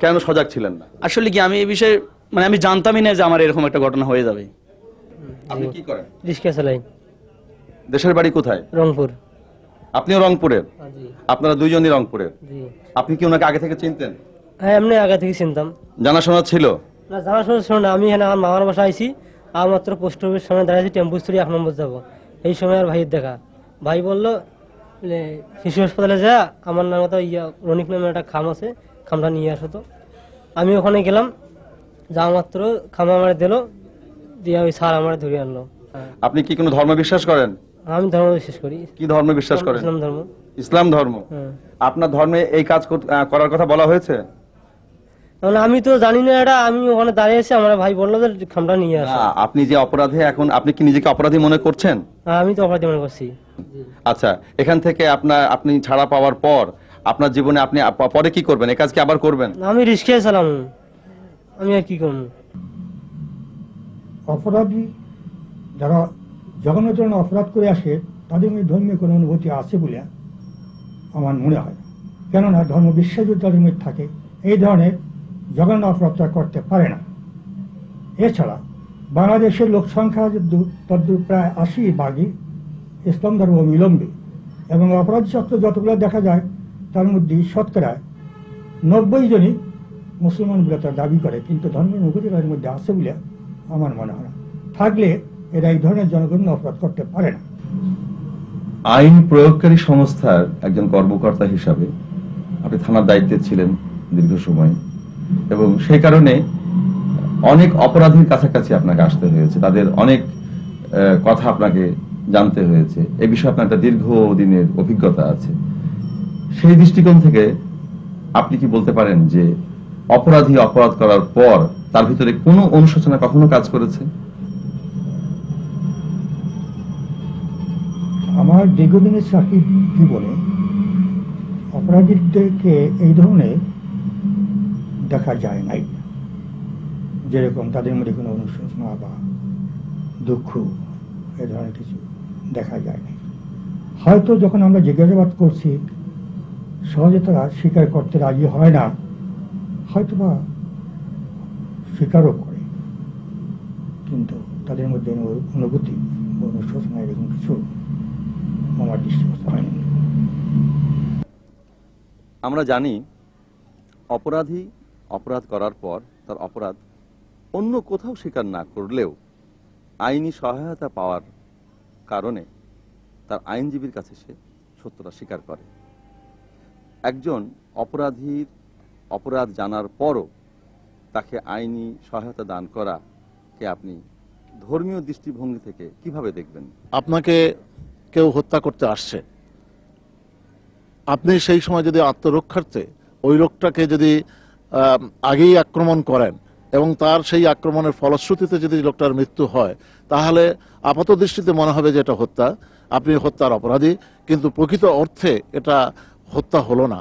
কেন সজাগ ছিলেন না? আসলে কি আমি এই বিষয়ে মানে আমি জানতামই না যে আমার এরকম একটা ঘটনা হয়ে যাবে। আপনি কি করেন? রিক্সা চালাই। দেশের বাড়ি কোথায়? রংপুর। আপনিও রংপুরের? জি। আপনারা দুইজনই রংপুরের? জি। আপনি কি ওনাকে আগে থেকে চিনতেন? হ্যাঁ এমনি আগে থেকে চিনতাম। জানাশোনা ছিল? না জানাশোনা ছিল না, আমি এখানে আমার মামার বাসা আইছি, আর মাত্র পোস্ট অফিস সামনে দাঁড়াইছি, টেম্পু স্টোরি 1 নম্বর যাবো। এই সময় আর ভাইয়ের দেখা, ভাই বললো শিশু হাসপাতালে যা, আমার নাম তো রনিক নামে একটা খাম আছে, খামটা নিয়ে আসো। তো আমি ওখানে গেলাম, যা মাত্র খাম আমার দিল, দিয়ে ওই স্যার আমার ধরে আনলো। আপনি কি কোনো ধর্ম বিশ্বাস করেন? আমি ধর্ম বিশ্বাস করি। কি ধর্ম বিশ্বাস করেন? ইসলাম ধর্ম। ইসলাম ধর্ম। আপনার ধর্মে এই কাজ করার কথা বলা হয়েছে? আমি তো জানি না এটা, আমি ওখানে দাঁড়িয়েছি, আমার ভাই বললো যে খামটা নিয়ে আসো। আপনি যে অপরাধী, এখন আপনি কি নিজেকে অপরাধী মনে করছেন? আমি তো অপরাধী মনে করছি। আচ্ছা, এখান থেকে আপনি ছাড়া পাওয়ার পর আপনার জীবনে আপনি পরে কি করবেন? এই কাজ কি আবার করবেন? আমি রিস্কে ছিলাম, আমি আর কি করবো। অপরাধী যারা জঘন্য ধরনের অপরাধ করে আসে, তাদের মধ্যে ধর্মীয় কোনো অনুভূতি আছে বলে আমার মনে হয়। কেননা ধর্ম বিশ্বাস যদি তাদের মধ্যে থাকে, এই ধরনের জঘন্য অপরাধটা করতে পারে না। এছাড়া বাংলাদেশের লোক সংখ্যা তদ্রুপ প্রায় 80% ইসলাম ধর্ম অবলম্বী, এবং অপরাধ চক্র যতগুলো দেখা যায় তার মধ্যে শতকরা 90 জনই মুসলমান বলে তারা দাবি করে, কিন্তু ধর্মের অনুভূতি তাদের মধ্যে আছে বলে আমার মনে হয়। থাকলে এরা এই ধরনের জনগণ অপরাধ করতে পারে না। আইন প্রয়োগকারী সংস্থার একজন কর্মকর্তা হিসাবে আপনি থানার দায়িত্বে ছিলেন দীর্ঘ সময়, এবং সেই কারণে অনেক অপরাধীর কাছাকাছি আপনাকে আসতে হয়েছে, তাদের অনেক কথা আপনাকে জানতে হয়েছে। এই বিষয়ে আপনার একটা দীর্ঘদিনের অভিজ্ঞতা আছে। সেই দৃষ্টিকোণ থেকে আপনি কি বলতে পারেন যে অপরাধী অপরাধ করার পর তার ভিতরে কোনো অনুশোচনা কখনো কাজ করেছে? আমার দীর্ঘদিনের চাকরি জীবনে অপরাধীদেরকে এই ধরনের দেখা যায় নাই, যেরকম তাদের মধ্যে কোনো অনুশোচনা বা দুঃখ এ ধরনের কিছু দেখা যায় নাই। হয়তো যখন আমরা জিজ্ঞাসাবাদ করছি সহজে তারা স্বীকার করতে রাজি হয় না, হয়তো বা স্বীকারও করে, কিন্তু তাদের মধ্যে অনুভূতি বা অনুশোচনা এরকম কিছু আমার দৃষ্টিগোচর হয়নি। আমরা জানি অপরাধী অপরাধ করার পর তার অপরাধ অন্য কোথাও স্বীকার না করলেও আইনি সহায়তা পাওয়ার কারণে তার আইনজীবীর কাছে সে সত্যটা স্বীকার করে। একজন অপরাধীর অপরাধ জানার পরও তাকে আইনি সহায়তা দান করাকে আপনি ধর্মীয় দৃষ্টিভঙ্গি থেকে কিভাবে দেখবেন? আপনাকে কেউ হত্যা করতে আসছে, আপনি সেই সময় যদি আত্মরক্ষার্থে ওই লোকটাকে যদি আগেই আক্রমণ করেন এবং তার সেই আক্রমণের ফলশ্রুতিতে যদি লোকটার মৃত্যু হয়, তাহলে আপাত দৃষ্টিতে মনে হবে যে এটা হত্যা, আপনি হত্যার অপরাধী, কিন্তু প্রকৃত অর্থে এটা হত্যা হলো না।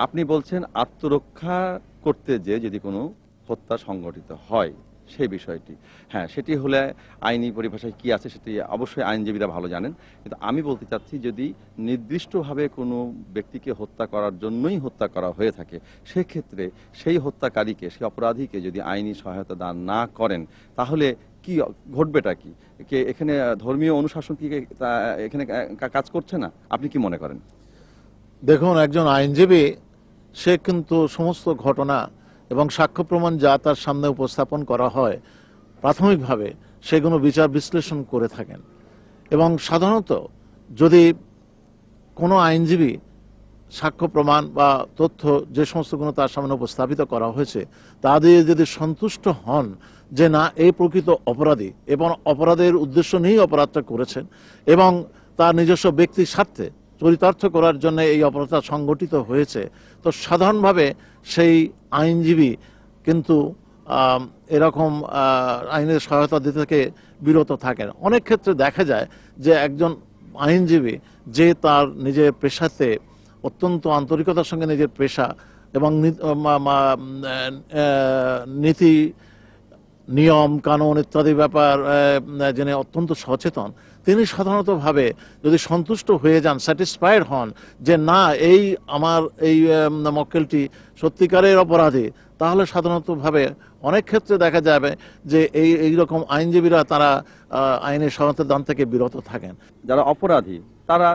আপনি বলছেন আত্মরক্ষা করতে যে যদি কোনো হত্যা সংঘটিত হয় সেই বিষয়টি, হ্যাঁ, সেটি হলে আইনি পরিভাষায় কি আছে সেটি অবশ্যই আইনজীবীরা ভালো জানেন, কিন্তু আমি বলতে চাচ্ছি যদি নির্দিষ্টভাবে কোনো ব্যক্তিকে হত্যা করার জন্যই হত্যা করা হয়ে থাকে, সেক্ষেত্রে সেই হত্যাকারীকে, সেই অপরাধীকে যদি আইনি সহায়তা দান না করেন তাহলে কি ঘটবেটা কি? এখানে ধর্মীয় অনুশাসন কি এখানে কাজ করছে না? আপনি কি মনে করেন? দেখুন, একজন আইনজীবী সে কিন্তু সমস্ত ঘটনা এবং সাক্ষ্য প্রমাণ যা তার সামনে উপস্থাপন করা হয় প্রাথমিকভাবে সেগুলো বিচার বিশ্লেষণ করে থাকেন, এবং সাধারণত যদি কোনো আইনজীবী সাক্ষ্য প্রমাণ বা তথ্য যে সমস্তগুলো তার সামনে উপস্থাপিত করা হয়েছে তা দিয়ে যদি সন্তুষ্ট হন যে না এই প্রকৃত অপরাধী এবং অপরাধের উদ্দেশ্য নিয়েই অপরাধটা করেছেন এবং তার নিজস্ব ব্যক্তির স্বার্থে চরিতার্থ করার জন্য এই অপরাধটা সংগঠিত হয়েছে, তো সাধারণভাবে সেই আইনজীবী কিন্তু এরকম আইনের সহায়তা দিতে থেকে বিরত থাকেন। অনেক ক্ষেত্রে দেখা যায় যে একজন আইনজীবী যে তার নিজের পেশাতে অত্যন্ত আন্তরিকতার সঙ্গে নিজের পেশা এবং নীতি নিয়ম কানুন ইত্যাদি ব্যাপার জেনে অত্যন্ত সচেতন, তিনি সাধারণতভাবে যদি সন্তুষ্ট হয়ে যান, স্যাটিসফাইড হন যে না এই আমার এই মক্কেলটি সত্যিকারের অপরাধী, তাহলে সাধারণতভাবে অনেক ক্ষেত্রে দেখা যাবে যে এইরকম আইনজীবীরা তারা আইনের সহায়তা দান থেকে বিরত থাকেন। যারা অপরাধী তারা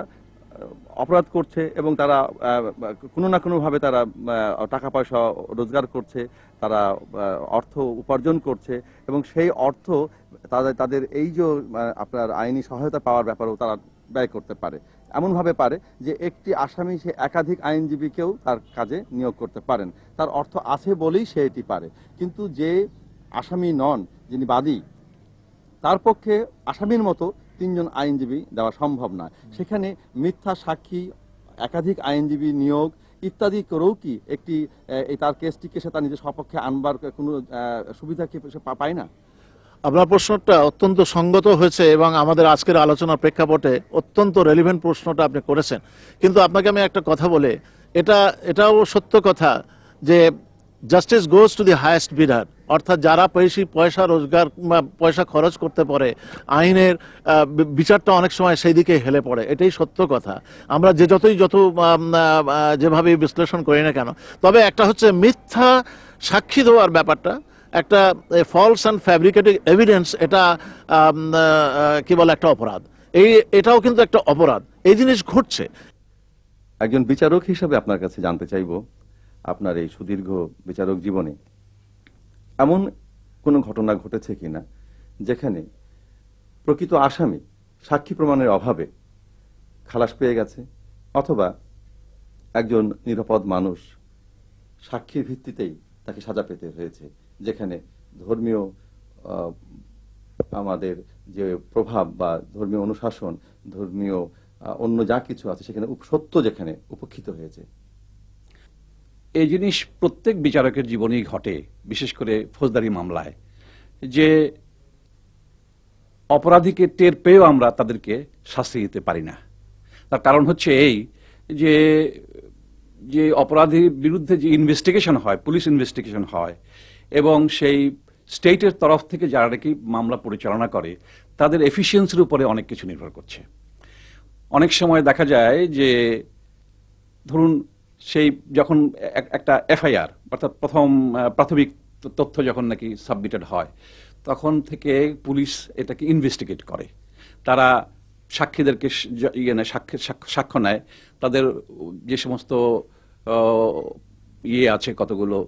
অপরাধ করছে এবং তারা কোনো না কোনোভাবে তারা টাকা পয়সা রোজগার করছে, তারা অর্থ উপার্জন করছে এবং সেই অর্থ তাদের এই যে আপনার আইনি সহায়তা পাওয়ার ব্যাপারেও তারা ব্যয় করতে পারে। এমনভাবে পারে যে একটি আসামি সে একাধিক আইনজীবীকেও তার কাজে নিয়োগ করতে পারেন, তার অর্থ আছে বলেই সে এটি পারে। কিন্তু যে আসামি নন, যিনি বাদী, তার পক্ষে আসামির মতো 3 জন আইনজীবী দেওয়া সম্ভব নয়। সেখানে মিথ্যা সাক্ষী, একাধিক আইনজীবী নিয়োগ ইত্যাদি করেও কি একটি তার কেসটিকে সে তার নিজের সপক্ষে আনবার কোনো সুবিধা কি সে পায় না? আপনার প্রশ্নটা অত্যন্ত সঙ্গত হয়েছে এবং আমাদের আজকের আলোচনার প্রেক্ষাপটে অত্যন্ত রেলিভেন্ট প্রশ্নটা আপনি করেছেন। কিন্তু আপনাকে আমি একটা কথা বলে, এটাও সত্য কথা যে justice goes to the highest bidder, অর্থাৎ যারা বেশি পয়সা রোজগার পয়সা খরচ করতে পারে আইনের বিচারটা অনেক সময় সেই দিকে হেলে পড়ে, এটাই সত্য কথা। আমরা যেভাবে বিশ্লেষণ করি না কেন, তবে একটা হচ্ছে মিথ্যা সাক্ষী দেওয়ার ব্যাপারটা, একটা ফলস অ্যান্ড ফ্যাব্রিকেটেড এভিডেন্স, এটা কি বলে একটা অপরাধ, এটাও কিন্তু একটা অপরাধ, এই জিনিস ঘটছে। একজন বিচারক হিসাবে আপনার কাছে জানতে চাইব, আপনার এই সুদীর্ঘ বিচারক জীবনে এমন কোনো ঘটনা ঘটেছে কিনা যেখানে প্রকৃত আসামি সাক্ষী প্রমাণের অভাবে খালাস পেয়ে গেছে, অথবা একজন নিরাপদ মানুষ সাক্ষীর ভিত্তিতেই তাকে সাজা পেতে হয়েছে, যেখানে ধর্মীয় আমাদের যে প্রভাব বা ধর্মীয় অনুশাসন, ধর্মীয় অন্য যা কিছু আছে সেখানে সত্য যেখানে উপেক্ষিত হয়েছে? এই জিনিস প্রত্যেক বিচারকের জীবনেই ঘটে, বিশেষ করে ফৌজদারি মামলায়, যে অপরাধীকে টের পেয়েও আমরা তাদেরকে শাস্তি দিতে পারি না। তার কারণ হচ্ছে এই যে যে অপরাধীর বিরুদ্ধে যে ইনভেস্টিগেশন হয়, পুলিশ ইনভেস্টিগেশন হয়, এবং সেই স্টেটের তরফ থেকে যারা নাকি মামলা পরিচালনা করে তাদের এফিসিয়েন্সির উপরে অনেক কিছু নির্ভর করছে। অনেক সময় দেখা যায় যে ধরুন সেই যখন একটা এফআইআর অর্থাৎ প্রাথমিক তথ্য যখন নাকি সাবমিটেড হয়, তখন থেকে পুলিশ এটাকে ইনভেস্টিগেট করে। তারা সাক্ষীদেরকে সাক্ষ্য নেয়, তাদের যে সমস্ত আছে কতগুলো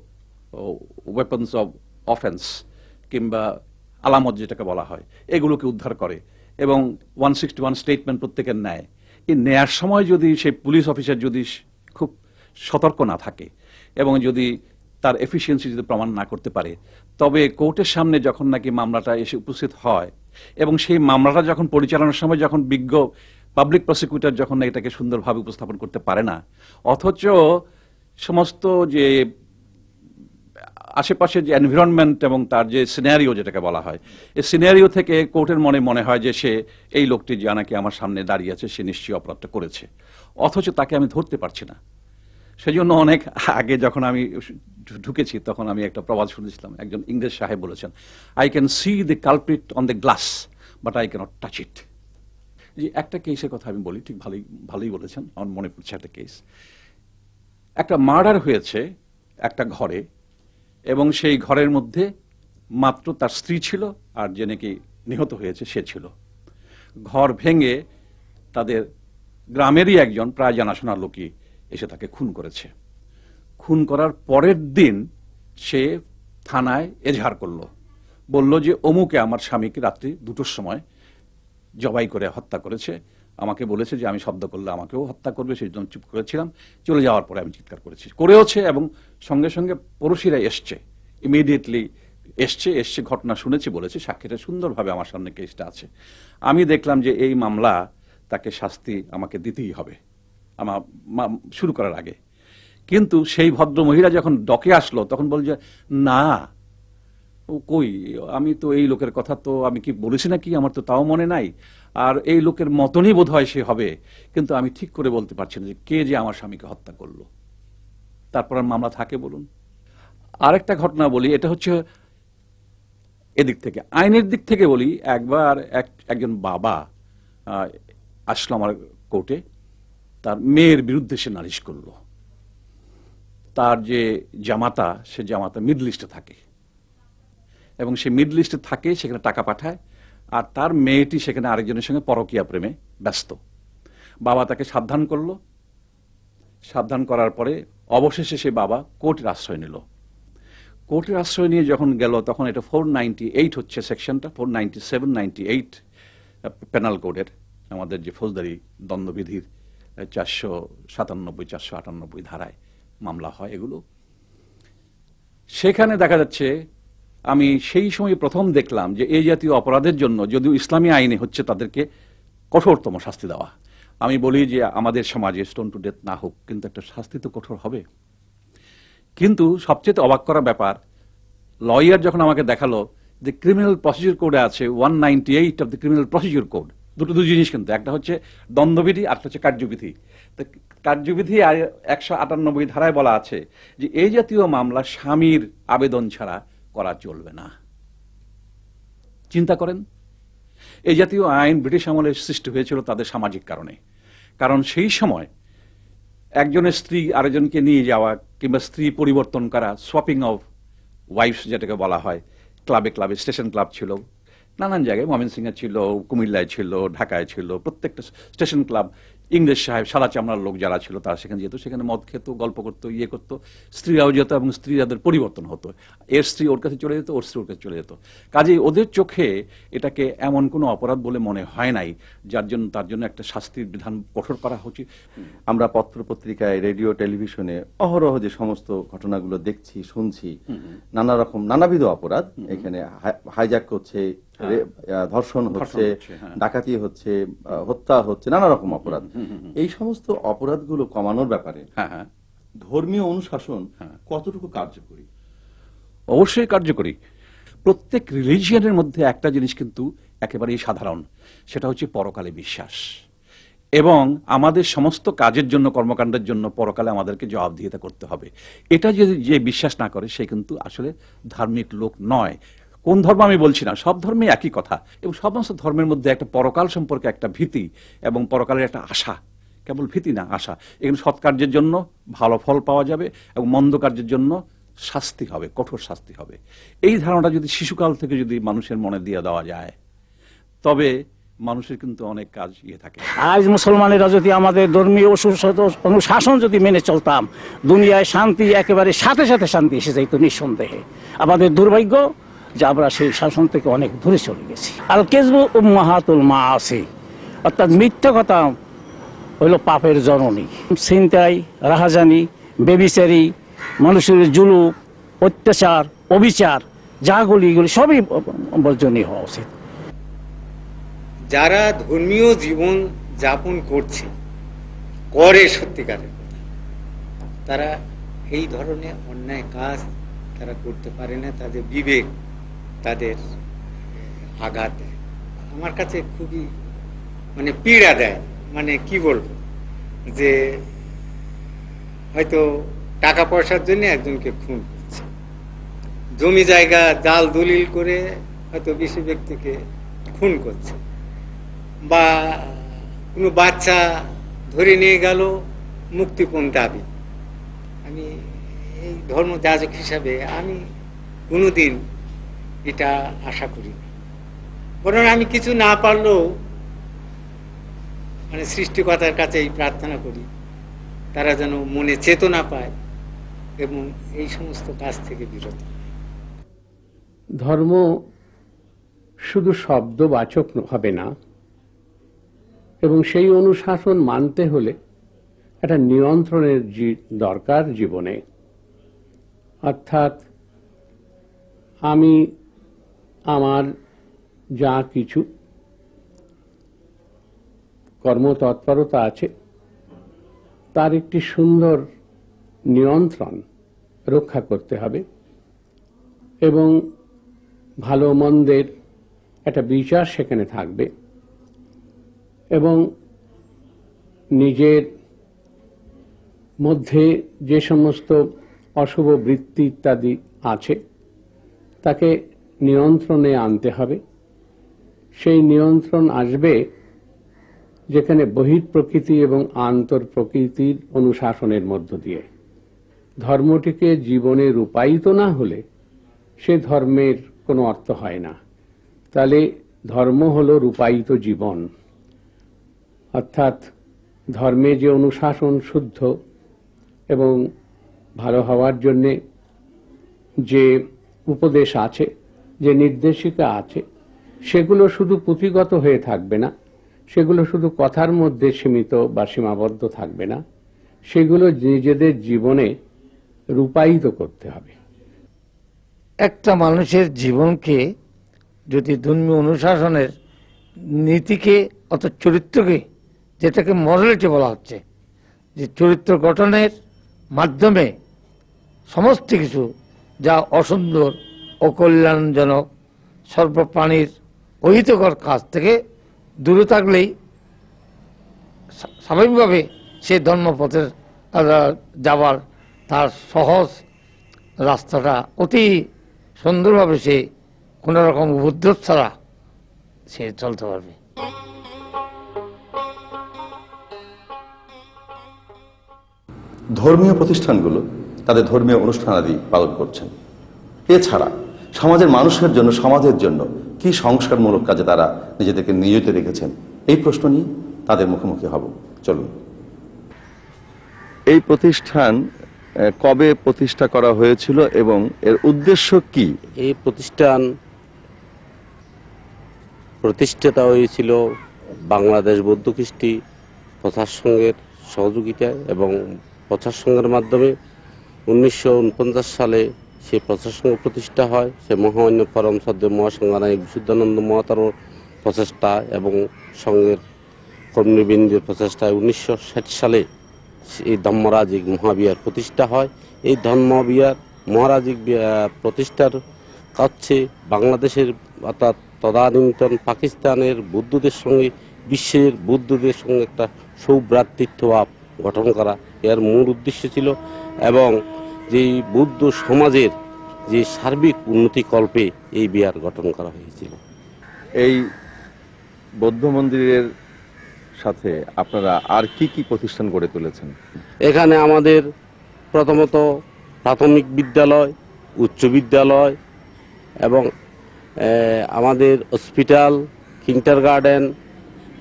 ওয়েপন্স অফ অফেন্স কিংবা আলামত যেটাকে বলা হয়, এগুলোকে উদ্ধার করে এবং 161 স্টেটমেন্ট প্রত্যেকের নেয়। এই নেয়ার সময় যদি সেই পুলিশ অফিসার যদি খুব সতর্ক না থাকে এবং যদি তার এফিসিয়েন্সি যদি প্রমাণ না করতে পারে, তবে কোর্টের সামনে যখন নাকি মামলাটা এসে উপস্থিত হয় এবং সেই মামলাটা যখন পরিচালনার সময় যখন বিজ্ঞ পাবলিক প্রসিকিউটর যখন এটাকে সুন্দরভাবে উপস্থাপন করতে পারে না, অথচ সমস্ত যে আশেপাশে যে এনভায়রনমেন্ট এবং তার যে সিনারিও যেটাকে বলা হয়, এই সিনারিও থেকে কোর্টের মনে হয় যে সে এই লোকটি যা নাকি আমার সামনে দাঁড়িয়ে আছে সে নিশ্চয়ই অপরাধটা করেছে, অথচ তাকে আমি ধরতে পারছি না। সেজন্য অনেক আগে যখন আমি ঢুকেছি তখন আমি একটা প্রবাদ শুনেছিলাম, একজন ইংরেজ সাহেব বলেছেন, I can see the culprit on the glass but I cannot touch it. যে একটা কেসের কথা আমি বলি, ঠিক ভালোই বলেছেন, আমার মনে পড়ছে একটা কেস। একটা মার্ডার হয়েছে একটা ঘরে এবং সেই ঘরের মধ্যে মাত্র তার স্ত্রী ছিল আর যে নাকি নিহত হয়েছে সে ছিল। ঘর ভেঙে তাদের গ্রামেরই একজন প্রায় জানাশোনা লোকই এসে তাকে খুন করেছে। খুন করার পরের দিন সে থানায় এজাহার করলো, বলল যে অমুকে আমার স্বামীকে রাত্রি 2টোর সময় জবাই করে হত্যা করেছে, আমাকে বলেছে যে আমি শব্দ করলে আমাকেও হত্যা করবে, সেই জন্য চুপ করেছিলাম, চলে যাওয়ার পরে আমি চিৎকার করেছে এবং সঙ্গে সঙ্গে পড়োশিরা এসছে, ইমিডিয়েটলি এসছে ঘটনা শুনেছি বলেছে, সাক্ষীটা সুন্দরভাবে আমার সামনে কেসটা আছে। আমি দেখলাম যে এই মামলা তাকে শাস্তি আমাকে দিতেই হবে আমার শুরু করার আগে। কিন্তু সেই ভদ্র মহিলা যখন ডকে আসলো তখন বল যে না, ও কই, আমি তো এই লোকের কথা তো আমি কি বলেছি নাকি, আমার তো তাও মনে নাই, আর এই লোকের মতনই বোধ হয় সে হবে, কিন্তু আমি ঠিক করে বলতে পারছি না যে কে যে আমার স্বামীকে হত্যা করলো। তারপর আর মামলা থাকে বলুন। আরেকটা ঘটনা বলি, এটা হচ্ছে এদিক থেকে, আইনের দিক থেকে বলি। একবার একজন বাবা আসলো আমার কোর্টে, তার মেয়ের বিরুদ্ধে সে নালিশ করলো। তার যে জামাতা, সে জামাতা মিডল ইস্টে থাকে এবং সে মিডল ইস্টে থাকে, সেখানে টাকা পাঠায়, আর তার মেয়েটি সেখানে আরেকজনের সঙ্গে পরকীয়া প্রেমে ব্যস্ত। বাবা তাকে সাবধান করলো, সাবধান করার পরে অবশেষে সে বাবা কোর্টের আশ্রয় নিল। কোর্টের আশ্রয় নিয়ে যখন গেল তখন এটা 498 হচ্ছে সেকশনটা, 497, 98 পেনাল কোডের, আমাদের যে ফৌজদারি দণ্ডবিধির 497, 498 ধারায় মামলা হয় এগুলো। সেখানে দেখা যাচ্ছে আমি সেই সময় প্রথম দেখলাম যে এই জাতীয় অপরাধের জন্য যদিও ইসলামী আইনে হচ্ছে তাদেরকে কঠোরতম শাস্তি দেওয়া। আমি বলি যে আমাদের সমাজে স্টোন টু ডেথ না হোক, কিন্তু একটা শাস্তি তো কঠোর হবে। কিন্তু সবচেয়ে অবাক করা ব্যাপার, লয়ার যখন আমাকে দেখালো যে ক্রিমিনাল প্রসিডিউর কোডে আছে 198 of the criminal procedure code, দুটো জিনিস, কিন্তু একটা হচ্ছে দণ্ডবিধি আর হচ্ছে কার্যবিধি। তো কার্যবিধি 198 ধারায় বলা আছে যে এই জাতীয় মামলা স্বামীর আবেদন ছাড়া করা চলবে না। চিন্তা করেন, এই জাতীয় আইন ব্রিটিশ আমলে সৃষ্টি হয়েছিল তাদের সামাজিক কারণে। কারণ সেই সময় একজনের স্ত্রী আরেকজনকে নিয়ে যাওয়া কিংবা স্ত্রী পরিবর্তন করা, সোয়াপিং অফ ওয়াইফস যেটাকে বলা হয়, ক্লাবে ক্লাবে, স্টেশন ক্লাব ছিল নানান জায়গায়, ময়মনসিংহে ছিল, কুমিল্লায় ছিল, ঢাকায় ছিল, প্রত্যেকটা স্টেশন ক্লাব। ইংরেজ সাহেব, সাদা চামড়ার লোক যারা ছিল তারা সেখানে যেত, সেখানে মদ খেত, গল্প করতো, করতো, স্ত্রীরাও যেত এবং স্ত্রীদের পরিবর্তন হতো, এর স্ত্রী ওর কাছে চলে যেত, ওর স্ত্রী ওর কাছে চলে যেত। কাজেই ওদের চোখে এটাকে এমন কোনো অপরাধ বলে মনে হয় নাই যার জন্য তার জন্য একটা শাস্তির বিধান কঠোর করা উচিত। আমরা পত্র পত্রিকায়, রেডিও, টেলিভিশনে অহরহ যে সমস্ত ঘটনাগুলো দেখছি, শুনছি, নানাবিধ অপরাধ, এখানে হাইজ্যাক হচ্ছে, ধর্ষণ হচ্ছে, ডাকাতি হচ্ছে, হত্যা হচ্ছে, নানা রকম অপরাধ। এই সমস্ত অপরাধগুলো কমানোর ব্যাপারে ধর্মীয় অনুশাসন কতটুকু কার্যকরী? অবশ্যই কার্যকরী। প্রত্যেক রিলিজিয়নের মধ্যে একটা জিনিস কিন্তু একেবারেই সাধারণ, সেটা হচ্ছে পরকালে বিশ্বাস। এবং আমাদের সমস্ত কাজের জন্য, কর্মকাণ্ডের জন্য পরকালে আমাদেরকে জবাবদিহিতা করতে হবে। এটা যদি যে বিশ্বাস না করে সে কিন্তু আসলে ধার্মিক লোক নয়। কোন ধর্ম আমি বলছি না, সব ধর্মে একই কথা। এবং সমস্ত ধর্মের মধ্যে একটা পরকাল সম্পর্কে একটা ভীতি এবং পরকালের একটা আশা, কেবল ভীতি না, আশা। এখানে সৎ কার্যের জন্য ভালো ফল পাওয়া যাবে এবং মন্দ কার্যের জন্য শাস্তি হবে, কঠোর শাস্তি হবে। এই ধারণাটা যদি শিশুকাল থেকে যদি মানুষের মনে দিয়ে দেওয়া যায়, তবে মানুষের কিন্তু অনেক কাজ থাকে। আজ মুসলমানেরা যদি আমাদের ধর্মীয় অনুশাসন যদি মেনে চলতাম, দুনিয়ায় শান্তি একেবারে সাথে সাথে শান্তি এসে যাইত নিঃসন্দেহে। আমাদের দুর্ভাগ্য যে আমরা সেই শাসন থেকে অনেক দূরে চলে গেছি। আল কেজবু উম্মাহাতুল মাআসি, অর্থাৎ মিথ্যা কথা হইল পাপের জননী। ছিনতাই, রাহাজানি, বেবিচারি, মানুষের জুলুম, অত্যাচার, অবিচার, যাগুলি এগুলি সবই বর্জনীয় হওয়া উচিত। যারা ধর্মীয় জীবন যাপন করছে, করে সত্যিকারের কথা, তারা এই ধরনের অন্যায় কাজ তারা করতে পারে না। তাদের বিবেক তাদের আঘাত দেয়, আমার কাছে খুবই পীড়া দেয়। কি বলবো, যে হয়তো টাকা পয়সার জন্য একজনকে খুন করছে, জমি জায়গা জাল দলিল করে হয়তো বেশি ব্যক্তিকে খুন করছে, বা কোনো বাচ্চা ধরে নিয়ে গেল মুক্তিপণ দাবি। আমি এই ধর্ম যাজক হিসাবে আমি কোনোদিন এটা আশা করি না। বরং আমি কিছু না পারলেও সৃষ্টিকর্তার কাছে এই প্রার্থনা করি, তারা যেন মনে চেতনা পায় এবং এই সমস্ত কাজ থেকে বিরত। ধর্ম শুধু শব্দবাচক হবে না, এবং সেই অনুশাসন মানতে হলে একটা নিয়ন্ত্রণের দরকার জীবনে। অর্থাৎ আমি আমার যা কিছু কর্মতৎপরতা আছে তার একটি সুন্দর নিয়ন্ত্রণ রক্ষা করতে হবে, এবং ভালো মন্দের একটা বিচার সেখানে থাকবে, এবং নিজের মধ্যে যে সমস্ত অশুভ বৃত্তি ইত্যাদি আছে তাকে নিয়ন্ত্রণে আনতে হবে। সেই নিয়ন্ত্রণ আসবে যেখানে বহিঃপ্রকৃতি এবং আন্তর প্রকৃতির অনুশাসনের মধ্য দিয়ে। ধর্মটিকে জীবনে রূপায়িত না হলে সে ধর্মের কোনো অর্থ হয় না। তাহলে ধর্ম হলো রূপায়িত জীবন, অর্থাৎ ধর্মে যে অনুশাসন শুদ্ধ এবং ভালো হওয়ার জন্যে যে উপদেশ আছে, যে নির্দেশিকা আছে, সেগুলো শুধু পুঁথিগত হয়ে থাকবে না, সেগুলো শুধু কথার মধ্যে সীমিত বা সীমাবদ্ধ থাকবে না, সেগুলো নিজেদের জীবনে রূপায়িত করতে হবে। একটা মানুষের জীবনকে যদি ধর্মীয় অনুশাসনের নীতিকে অর্থাৎ চরিত্রকে, যেটাকে মরালিটি বলা হচ্ছে, যে চরিত্র গঠনের মাধ্যমে সমস্ত কিছু যা অসুন্দর, অকল্যাণজনক, সর্বপ্রাণীর অহিতকর কাজ থেকে দূরে থাকলেই স্বাভাবিকভাবে সে ধর্মপথের যাওয়ার তার সহজ রাস্তাটা অতি সুন্দরভাবে সে কোনো রকম উপদ্রব ছাড়া সে চলতে পারবে। ধর্মীয় প্রতিষ্ঠানগুলো তাদের ধর্মীয় অনুষ্ঠানাদি পালন করছেন। এছাড়া সমাজের মানুষের জন্য, সমাজের জন্য কি সংস্কারমূলক কাজে তারা নিজেদেরকে নিয়োজিত রেখেছেন, এই প্রশ্ন নিয়ে তাদের মুখোমুখি হব। চলুন। এই প্রতিষ্ঠান কবে প্রতিষ্ঠা করা হয়েছিল এবং এর উদ্দেশ্য কি? এই প্রতিষ্ঠান প্রতিষ্ঠাতা হয়েছিল বাংলাদেশ বৌদ্ধ খ্রিস্টি প্রচার সংঘের সহযোগিতায় এবং প্রচার সংঘের মাধ্যমে 1949 সালে সে প্রচার সংঘ প্রতিষ্ঠা হয়। সে মহামান্য পরম শ্রদ্ধে মহাসংঘনায়ক বিশুদ্ধানন্দ মহাতারর প্রচেষ্টা এবং সংঘের কর্মীবৃন্দের প্রচেষ্টায় 1960 সালে এই ধর্মরাজিক মহাবিহার প্রতিষ্ঠা হয়। এই ধর্মবিহার মহারাজিক প্রতিষ্ঠার হচ্ছে বাংলাদেশের অর্থাৎ তদানীন্তন পাকিস্তানের বৌদ্ধদের সঙ্গে বিশ্বের বৌদ্ধদের সঙ্গে একটা সৌভ্রাতৃত্বভাব গঠন করা এর মূল উদ্দেশ্য ছিল, এবং যে বৌদ্ধ সমাজের যে সার্বিক উন্নতি কল্পে এই বিহার গঠন করা হয়েছিল। এই বৌদ্ধ মন্দিরের সাথে আপনারা আর কি কি প্রতিষ্ঠান গড়ে তুলেছেন? এখানে আমাদের প্রথমত প্রাথমিক বিদ্যালয়, উচ্চ বিদ্যালয় এবং আমাদের হসপিটাল, কিন্ডারগার্টেন,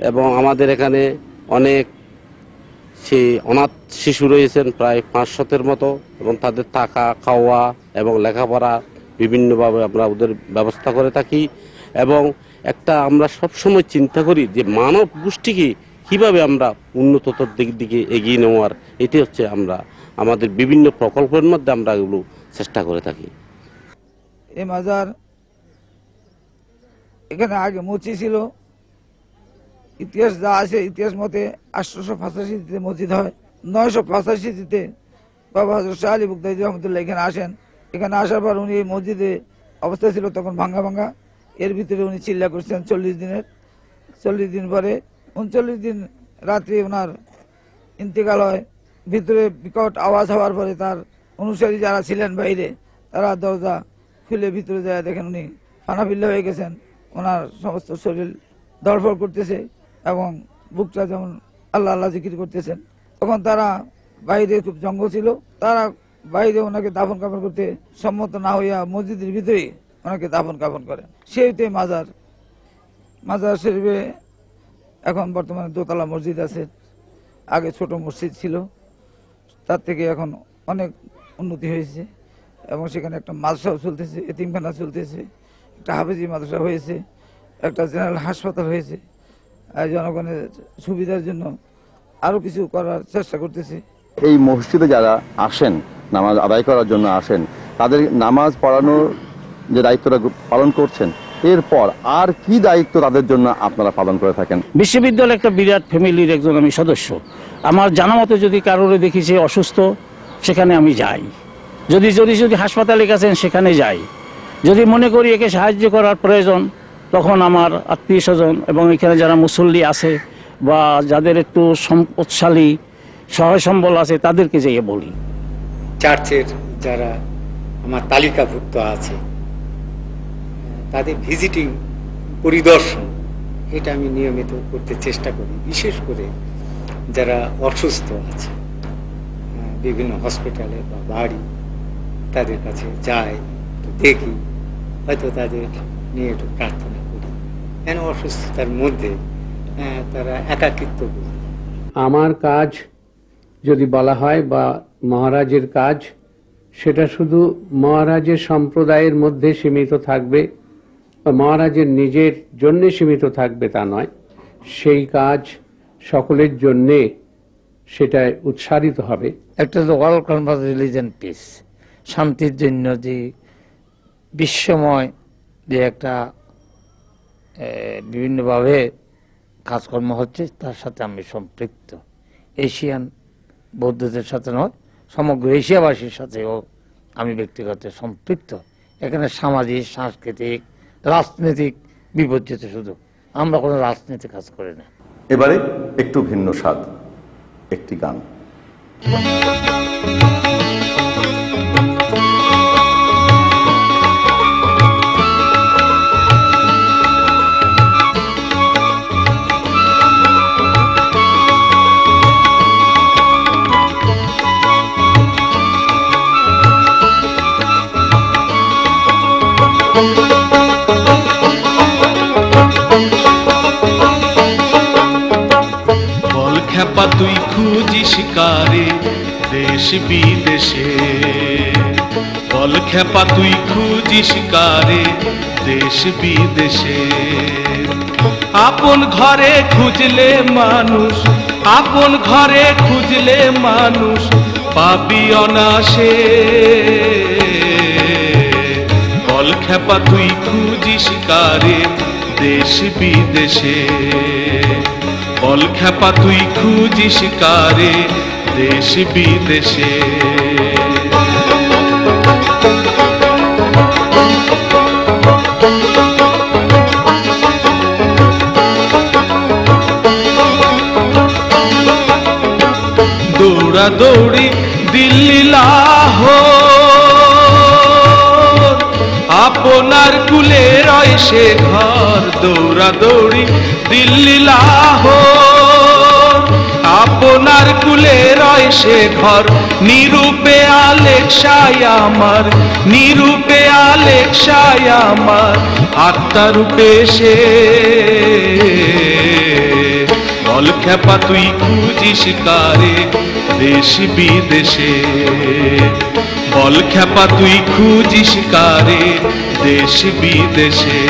এবং আমাদের এখানে অনেক অনাথ শিশু রয়েছেন প্রায় 500-এর মতো, এবং তাদের থাকা, খাওয়া এবং লেখাপড়া বিভিন্নভাবে আমরা ওদের ব্যবস্থা করে থাকি। এবং আমরা সবসময় চিন্তা করি যে মানব গোষ্ঠীকে কিভাবে আমরা উন্নততর দিকে এগিয়ে নেওয়ার, এটি হচ্ছে আমরা আমাদের বিভিন্ন প্রকল্পের মধ্যে আমরা এগুলো চেষ্টা করে থাকি। এই মাজার এখানে আগে মসজিদ ছিল, ইতিহাস যা আছে ইতিহাস মতে 885-তে মসজিদ হয়। 985-তে বাবা হযরত শাহ আলী বুগদাদি রহমতুল্লাহ এখানে আসেন। এখানে আসার পর উনি মসজিদে অবস্থা ছিল তখন ভাঙ্গা ভাঙ্গা, এর ভিতরে উনি চিল্লা করছেন 40 দিনের। 40 দিন পরে 39 দিন রাত্রে ওনার ইন্তেকাল হয়। ভিতরে বিকট আওয়াজ হওয়ার পরে তার অনুসারী যারা ছিলেন বাইরে, তারা দরজা খুলে ভিতরে যায়, দেখেন উনি ফানাফিল্লা হয়ে গেছেন, ওনার সমস্ত শরীর ধড়ফড় করতেছে এবং বুকটা যেমন আল্লাহ আল্লাহ জিকির করতেছেন। তখন তারা বাইরে, খুব জঙ্গল ছিল, তারা বাইরে ওনাকে দাফন কাফন করতে সম্মত না হইয়া মসজিদের ভিতরেই ওনাকে দাফন কাফন করেন। সেইতে মাজার শরীফে এখন বর্তমানে দোতলা মসজিদ আছে। আগে ছোট মসজিদ ছিল, তার থেকে এখন অনেক উন্নতি হয়েছে এবং সেখানে একটা মাদ্রাসাও চলতেছে, এতিমখানা চলতেছে, একটা হাফেজি মাদ্রাসা হয়েছে, একটা জেনারেল হাসপাতাল হয়েছে। জনগণের সুবিধার জন্য আরো কিছু করার চেষ্টা করতেছে। এই মসজিদে যারা আসেন, নামাজ আদায় করার জন্য আসেন, তাদের নামাজ পড়ানোর যে দায়িত্বটা পালন করছেন, এরপর আর কি দায়িত্ব তাদের জন্য আপনারা পালন করে থাকেন? বিশ্ববিদ্যালয় একটা বিরাট ফ্যামিলির একজন আমি সদস্য। আমার জানা মতো যদি কারোর দেখি সে অসুস্থ, সেখানে আমি যাই। যদি হাসপাতালে গেছেন সেখানে যাই। যদি মনে করি একে সাহায্য করার প্রয়োজন, তখন আমার আত্মীয় স্বজন এবং এখানে যারা মুসল্লি আছে বা যাদের একটু সম্পদশালী সহায় সম্বল আছে তাদেরকে যেয়ে বলি। চার্চের যারা আমার তালিকাভুক্ত আছে তাদের ভিজিটিং, পরিদর্শন, এটা আমি নিয়মিত করতে চেষ্টা করি। বিশেষ করে যারা অসুস্থ আছে বিভিন্ন হসপিটালে বা বাড়ি, তাদের কাছে যাই, দেখি, হয়তো তাদের নিয়ে একটু প্রার্থনা করি, কেন অসুস্থতার মধ্যে তারা একাকিত্ব বোধ। আমার কাজ যদি বলা হয় বা মহারাজের কাজ, সেটা শুধু মহারাজের সম্প্রদায়ের মধ্যে সীমিত থাকবে বা মহারাজের নিজের জন্য সীমিত থাকবে তা নয়। সেই কাজ সকলের জন্যে সেটা উৎসারিত হবে। একটা ওয়ার্ল্ড কনফারেন্স রিলিজিয়ন পিস, শান্তির জন্য যে বিশ্বময় যে একটা বিভিন্নভাবে কাজকর্ম হচ্ছে, তার সাথে আমি সম্পৃক্ত। এশিয়ান বৌদ্ধদের সাথে নয়, সমগ্র এশিয়াবাসীর সাথেও আমি ব্যক্তিগত সম্পৃক্ত। এখানে সামাজিক, সাংস্কৃতিক, রাজনৈতিক বিপর্যিত, শুধু আমরা কোনো রাজনীতি কাজ করি না। এবারে একটু ভিন্ন স্বাদ, একটি গান। খ্যাপা তুই খুঁজিস কারে দেশ বিদেশে, বল খ্যাপা তুই খুঁজিস কারে দেশ বিদেশে। আপন ঘরে খুঁজলে মানুষ, আপন ঘরে খুঁজলে মানুষ পাবি অনাসে। বল খ্যাপা তুই খুঁজিস কারে দেশ বিদেশে, বল খ্যাপা তুই খুঁজিস কারে দেশ বিদেশে। দৌড়াদৌড়ি দিল্লি লাহোর, আপনার কুলে রয় সে ঘর। দৌড়াদৌড়ি দিল্লি লাহোর, আপনার কুলে রয় সে ঘর। নিরূপে আলেকশায় আমার, নিরূপে আলেকশায় আমার, আত্মারূপে সে। বল খেপা তুই খুঁজিস কারে দেশ বিদেশে, বল খেপা তুই খুঁজিস কারে দেশ বিদেশে।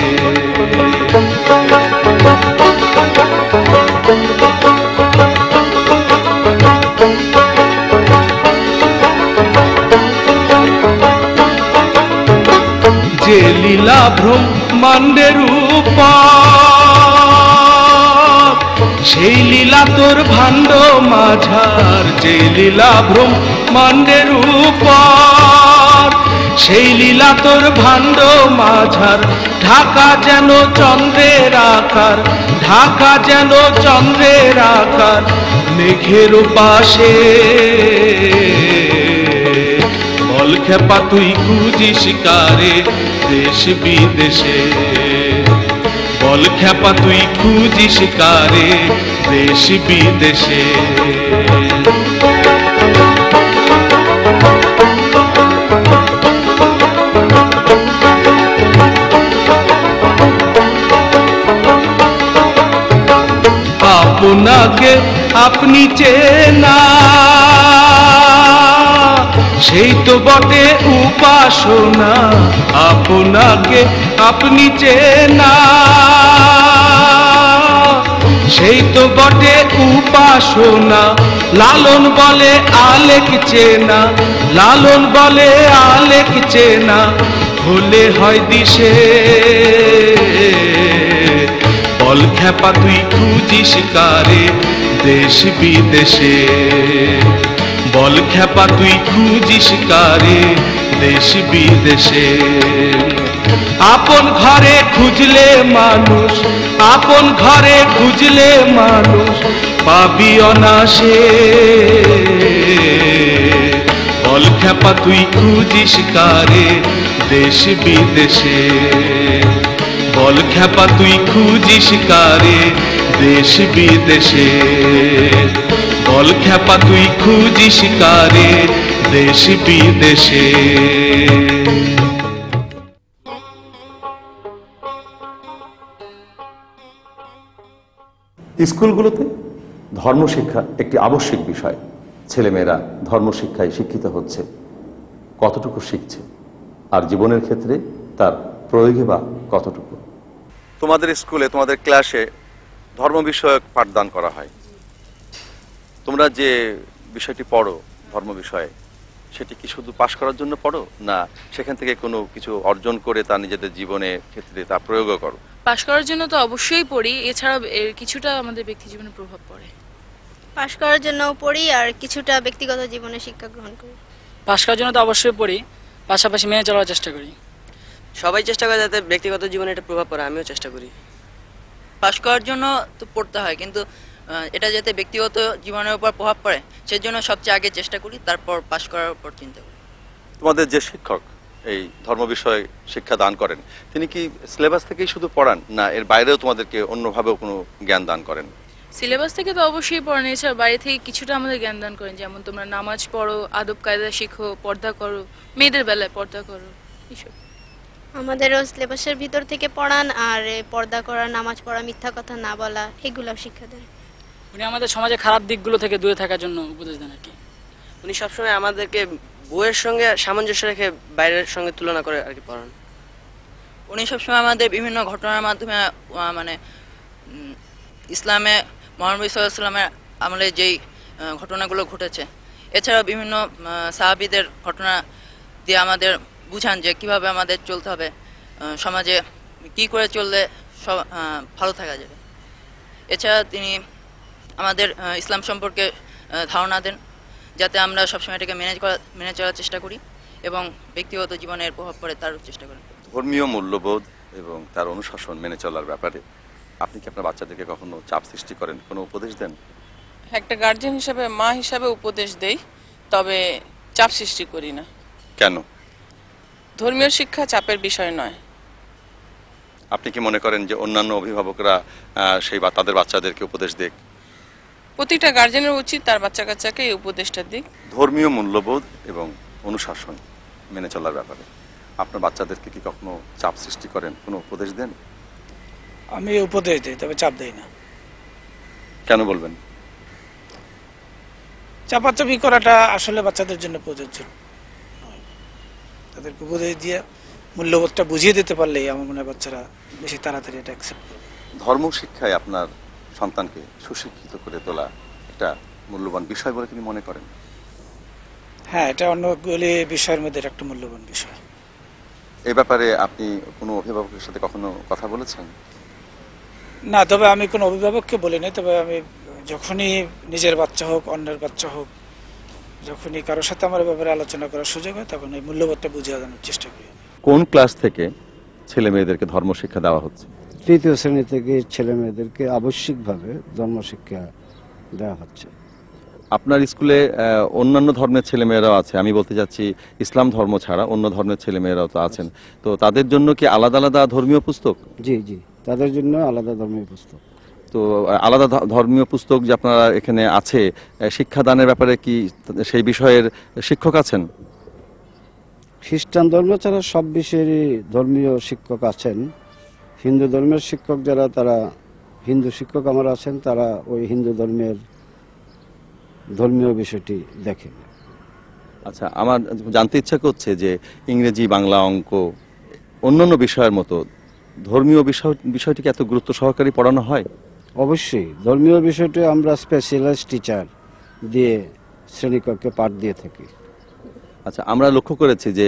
যে লীলা ব্রহ্মাণ্ডের উপর, সেই লীলা তোর ভাণ্ড মাঝার। যে লীলা ব্রহ্মাণ্ডের উপর, সেই লীলা তোর ভাণ্ড মাঝার। ঢাকা যেন চন্দ্রের আকার, ঢাকা যেন চন্দ্রের আকার, মেঘের পাশে। বল খেপা তুই খুঁজিস কারে দেশ বিদেশে, বল খেপা তুই খুঁজিস কারে দেশ বিদেশে। আপনাকে আপনি চেনা, সেই তো বটে উপাসনা। আপনাকে আপনি চেনা, সেই তো বটে উপাসনা। লালন বলে আলেক চেনা, লালন বলে আলেক চেনা, হলে হয় দিশে। বল খেপা তুই খুঁজিস কারে দেশ বিদেশে, বল খেপা তুই খুঁজিস কারে দেশ বিদেশে। আপন ঘরে খুঁজলে মানুষ, আপন ঘরে খুঁজলে মানুষ, পাবি অনাসে। বল খেপা তুই খুঁজিস কারে দেশ বিদেশে, বল খেপা তুই খুঁজিস কারে দেশ বিদেশে, বল খেপা তুই খুঁজিস কারে দেশ বিদেশে। স্কুলগুলোতে ধর্মশিক্ষা একটি আবশ্যিক বিষয়। ছেলেমেয়েরা ধর্মশিক্ষায় শিক্ষিত হচ্ছে, কতটুকু শিখছে আর জীবনের ক্ষেত্রে তার প্রয়োগে বা কতটুকু? তোমাদের স্কুলে তোমাদের ক্লাসে ধর্ম বিষয়ক পাঠদান করা হয়। তোমরা যে বিষয়টি পড়ো ধর্ম বিষয়ে, সেটি কি শুধু পাশ করার জন্য পড়ো, না সেখান থেকে কোনো কিছু অর্জন করে তা নিজেদের জীবনের ক্ষেত্রে তা প্রয়োগও করো? পাশ করার জন্য তো অবশ্যই পড়ি, এছাড়াও এর কিছুটা আমাদের ব্যক্তি জীবনে প্রভাব পড়ে। পাশ করার জন্যও পড়ি আর কিছুটা ব্যক্তিগত জীবনে শিক্ষা গ্রহণ করি। পাশ করার জন্য তো অবশ্যই পড়ি, পাশাপাশি মেনে চলার চেষ্টা করি। সবাই চেষ্টা করে যাতে ব্যক্তিগত জীবনে এটা প্রভাব পড়ে, আমিও চেষ্টা করি। পাশ করার জন্য তো পড়তে হয়, কিন্তু এটা যাতে ব্যক্তিগত জীবনের উপর প্রভাব পড়ে সেজন্য সবচেয়ে আগে চেষ্টা করি, তারপর পাশ করার উপর চিন্তা করি। তোমাদের যে শিক্ষক এই ধর্ম বিষয়ে শিক্ষা দান করেন, তিনি কি সিলেবাস থেকেই শুধু পড়ান, না এর বাইরেও তোমাদেরকে অন্যভাবেও কোনো জ্ঞান দান করেন? সিলেবাস থেকে তো অবশ্যই পড়েন, এছাড়া বাইরে থেকে কিছুটা আমাদের জ্ঞান দান করেন, যেমন তোমরা নামাজ পড়ো, আদব কায়দা শিখো, পর্দা করো, মেয়েদের বেলায় পর্দা করো, এইসব। আমাদেরও সিলেবাসের ভিতর থেকে পড়ান, আর পর্দা করা, নামাজ পড়া, মিথ্যা কথা না বলা, এগুলো শিক্ষা দেন। উনি আমাদের সমাজে খারাপ দিকগুলো থেকে দূরে থাকার জন্য উপদেশ দেন আর কি। উনি সবসময় আমাদেরকে বইয়ের সঙ্গে সামঞ্জস্য রেখে বাইরের সঙ্গে তুলনা করে আর কি পড়ান। উনি সবসময় আমাদের বিভিন্ন ঘটনার মাধ্যমে মানে ইসলামে মহানবী সাল্লাল্লাহু আলাইহি ওয়াসাল্লামের আমলে যেই ঘটনাগুলো ঘটেছে, এছাড়াও বিভিন্ন সাহাবীদের ঘটনা দিয়ে আমাদের বুঝান যে কিভাবে আমাদের চলতে হবে, সমাজে কি করে চললে ভালো থাকা যাবে। এছাড়া তিনি আমাদের ইসলাম সম্পর্কে ধারণা দেন, যাতে আমরা সবসময় এটাকে মেনে চলার চেষ্টা করি এবং ব্যক্তিগত জীবনের প্রভাব পড়ে তার চেষ্টা করি। ধর্মীয় মূল্যবোধ এবং তার অনুশাসন মেনে চলার ব্যাপারে আপনি কি আপনার বাচ্চাদেরকে কখনো চাপ সৃষ্টি করেন, কোনো উপদেশ দেন? একটা গার্জিয়ান হিসাবে, মা হিসাবে উপদেশ দেই, তবে চাপ সৃষ্টি করি না। কেন? ধর্মীয় শিক্ষা চাপের বিষয় নয়। আপনি কি মনে করেন যে অন্যান্য অভিভাবকরা সেই বা তাদের বাচ্চাদেরকে উপদেশ দেখ? প্রতিটা গার্জিয়ানের উচিত তার বাচ্চা কাচ্চাকে এই উপদেশটা দিক। ধর্মীয় মূল্যবোধ এবং অনুশাসন মেনে চলার ব্যাপারে আপনার বাচ্চাদেরকে কি কখনো চাপ সৃষ্টি করেন, কোনো উপদেশ দেন? আমি উপদেশ দিই, তবে চাপ দেই না। কেন বলবেন? চাপাচাপি করাটা আসলে বাচ্চাদের জন্য প্রযোজ্য নয়। তাদেরকে উপদেশ দিয়ে মূল্যবোধটা বুঝিয়ে দিতে পারলেই আমার মনে হয় বাচ্চারা বেশি তাড়াতাড়ি এটা অ্যাকসেপ্ট করবে। ধর্ম শিক্ষায় আপনার সন্তানকে সুশিক্ষিত করে তোলা একটা মূল্যবান বিষয় বলে তিনি মনে করেন? হ্যাঁ, এটা অন্যগুলি বিষয়ের মধ্যে একটা মূল্যবান বিষয়। এই ব্যাপারে আপনি কোনো অভিভাবকের সাথে কখনো কথা বলেছেন? না, তবে আমি কোনো অভিভাবককে বলি নাই। তবে আমি যখনই নিজের বাচ্চা হোক, অন্যের বাচ্চা হোক, যখনই কারোর সাথে আমার ব্যাপারে আলোচনা করার সুযোগ হয়, তখন এই মূল্যবোধটা বুঝিয়ে দেওয়ার চেষ্টা করি। কোন ক্লাস থেকে ছেলে মেয়েদেরকে ধর্ম শিক্ষা দেওয়া হচ্ছে? তৃতীয় শ্রেণী থেকে ছেলে মেয়েদেরকে আবশ্যিকভাবে ধর্ম শিক্ষা দেওয়া হচ্ছে। আপনার স্কুলে অন্যান্য ধর্মের ছেলেমেয়েরাও আছে, আমি বলতে চাচ্ছি ইসলাম ধর্ম ছাড়া অন্য ধর্মের ছেলেমেয়েরাও তো আছেন, তো তাদের জন্য কি আলাদা আলাদা ধর্মীয় পুস্তক? জি জি, তাদের জন্য আলাদা ধর্মীয় পুস্তক। তো আলাদা ধর্মীয় পুস্তক যে আপনারা এখানে আছে, শিক্ষাদানের ব্যাপারে কি সেই বিষয়ের শিক্ষক আছেন? খ্রিস্টান ধর্ম ছাড়া সব বিষয়েরই ধর্মীয় শিক্ষক আছেন। হিন্দু ধর্মের শিক্ষক যারা, তারা হিন্দু শিক্ষক আমার আছেন, তারা ওই হিন্দু ধর্মের ধর্মীয় বিষয়টি দেখেন। আচ্ছা, আমার জানতে ইচ্ছা করছে যে ইংরেজি, বাংলা, অঙ্ক, অন্যান্য বিষয়ের মতো ধর্মীয় বিষয়টিকে এত গুরুত্ব সহকারে পড়ানো হয়? অবশ্যই, ধর্মীয় বিষয়টি আমরা স্পেশালাইজড টিচার দিয়ে শ্রেণীকক্ষে পাঠ দিয়ে থাকি। আচ্ছা, আমরা লক্ষ্য করেছি যে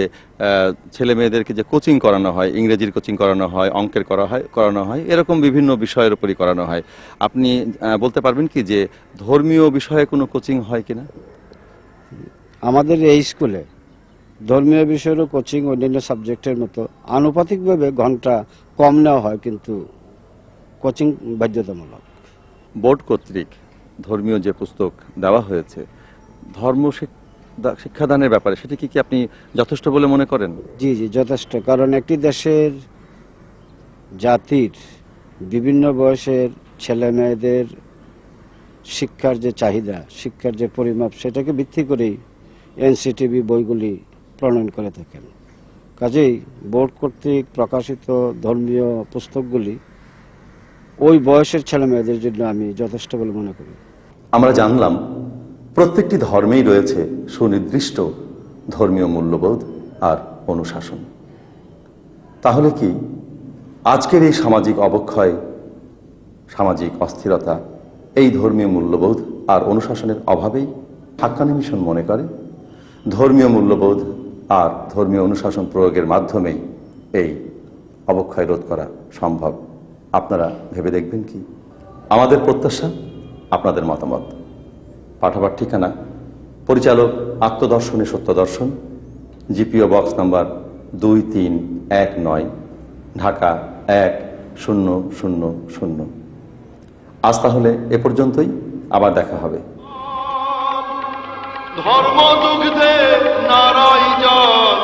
ছেলে মেয়েদেরকে যে কোচিং করানো হয়, ইংরেজির কোচিং করানো হয়, অঙ্কের করানো হয়, এরকম বিভিন্ন বিষয়ের উপরই করানো হয়। আপনি বলতে পারবেন কি যে ধর্মীয় বিষয়ে কোনো কোচিং হয় কিনা? আমাদের এই স্কুলে ধর্মীয় বিষয়েরও কোচিং অন্যান্য সাবজেক্টের মতো আনুপাতিকভাবে ঘন্টা কম নেওয়া হয়, কিন্তু কোচিং বাধ্যতামূলক। বোর্ড কর্তৃক ধর্মীয় যে পুস্তক দেওয়া হয়েছে ধর্ম শিক্ষাদানের ব্যাপারে, সেটা কি আপনি যথেষ্ট বলে মনে করেন? জি জি, যথেষ্ট। কারণ একটি দেশের জাতির বিভিন্ন বয়সের ছেলে মেয়েদের শিক্ষার যে চাহিদা, শিক্ষার যে পরিমাপ, সেটাকে ভিত্তি করেই এনসিটিভি বইগুলি প্রণয়ন করে থাকেন। কাজেই বোর্ড কর্তৃক প্রকাশিত ধর্মীয় পুস্তকগুলি ওই বয়সের ছেলে মেয়েদের জন্য আমি যথেষ্ট বলে মনে করি। আমরা জানলাম প্রত্যেকটি ধর্মেই রয়েছে সুনির্দিষ্ট ধর্মীয় মূল্যবোধ আর অনুশাসন। তাহলে কি আজকের এই সামাজিক অবক্ষয়, সামাজিক অস্থিরতা এই ধর্মীয় মূল্যবোধ আর অনুশাসনের অভাবেই? হাক্কানি মিশন মনে করে ধর্মীয় মূল্যবোধ আর ধর্মীয় অনুশাসন প্রয়োগের মাধ্যমেই এই অবক্ষয় রোধ করা সম্ভব। আপনারা ভেবে দেখবেন কি? আমাদের প্রত্যাশা আপনাদের মতামত। পাঠাবার ঠিকানা পরিচালক, আত্মদর্শনী সত্যদর্শন, জিপিও বক্স নাম্বার 2319, ঢাকা 1000। আজ তাহলে এ পর্যন্তই, আবার দেখা হবে। ধর্ম দুগ্ধে নারাই জল,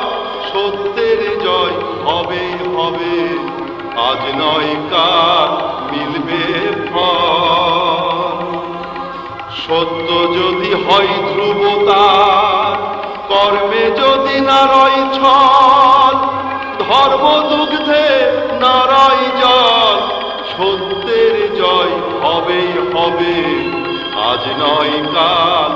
সত্যের জয় হবে হবে, আজ নয় কাল মিলবে ফল। সত্য যদি হয় ধ্রুবতার, কর্মে যদি নারয় ছল, ধর্ম দুগ্ধে নারাই জল, সত্যের জয় হবেই হবে, আজ নয় কাল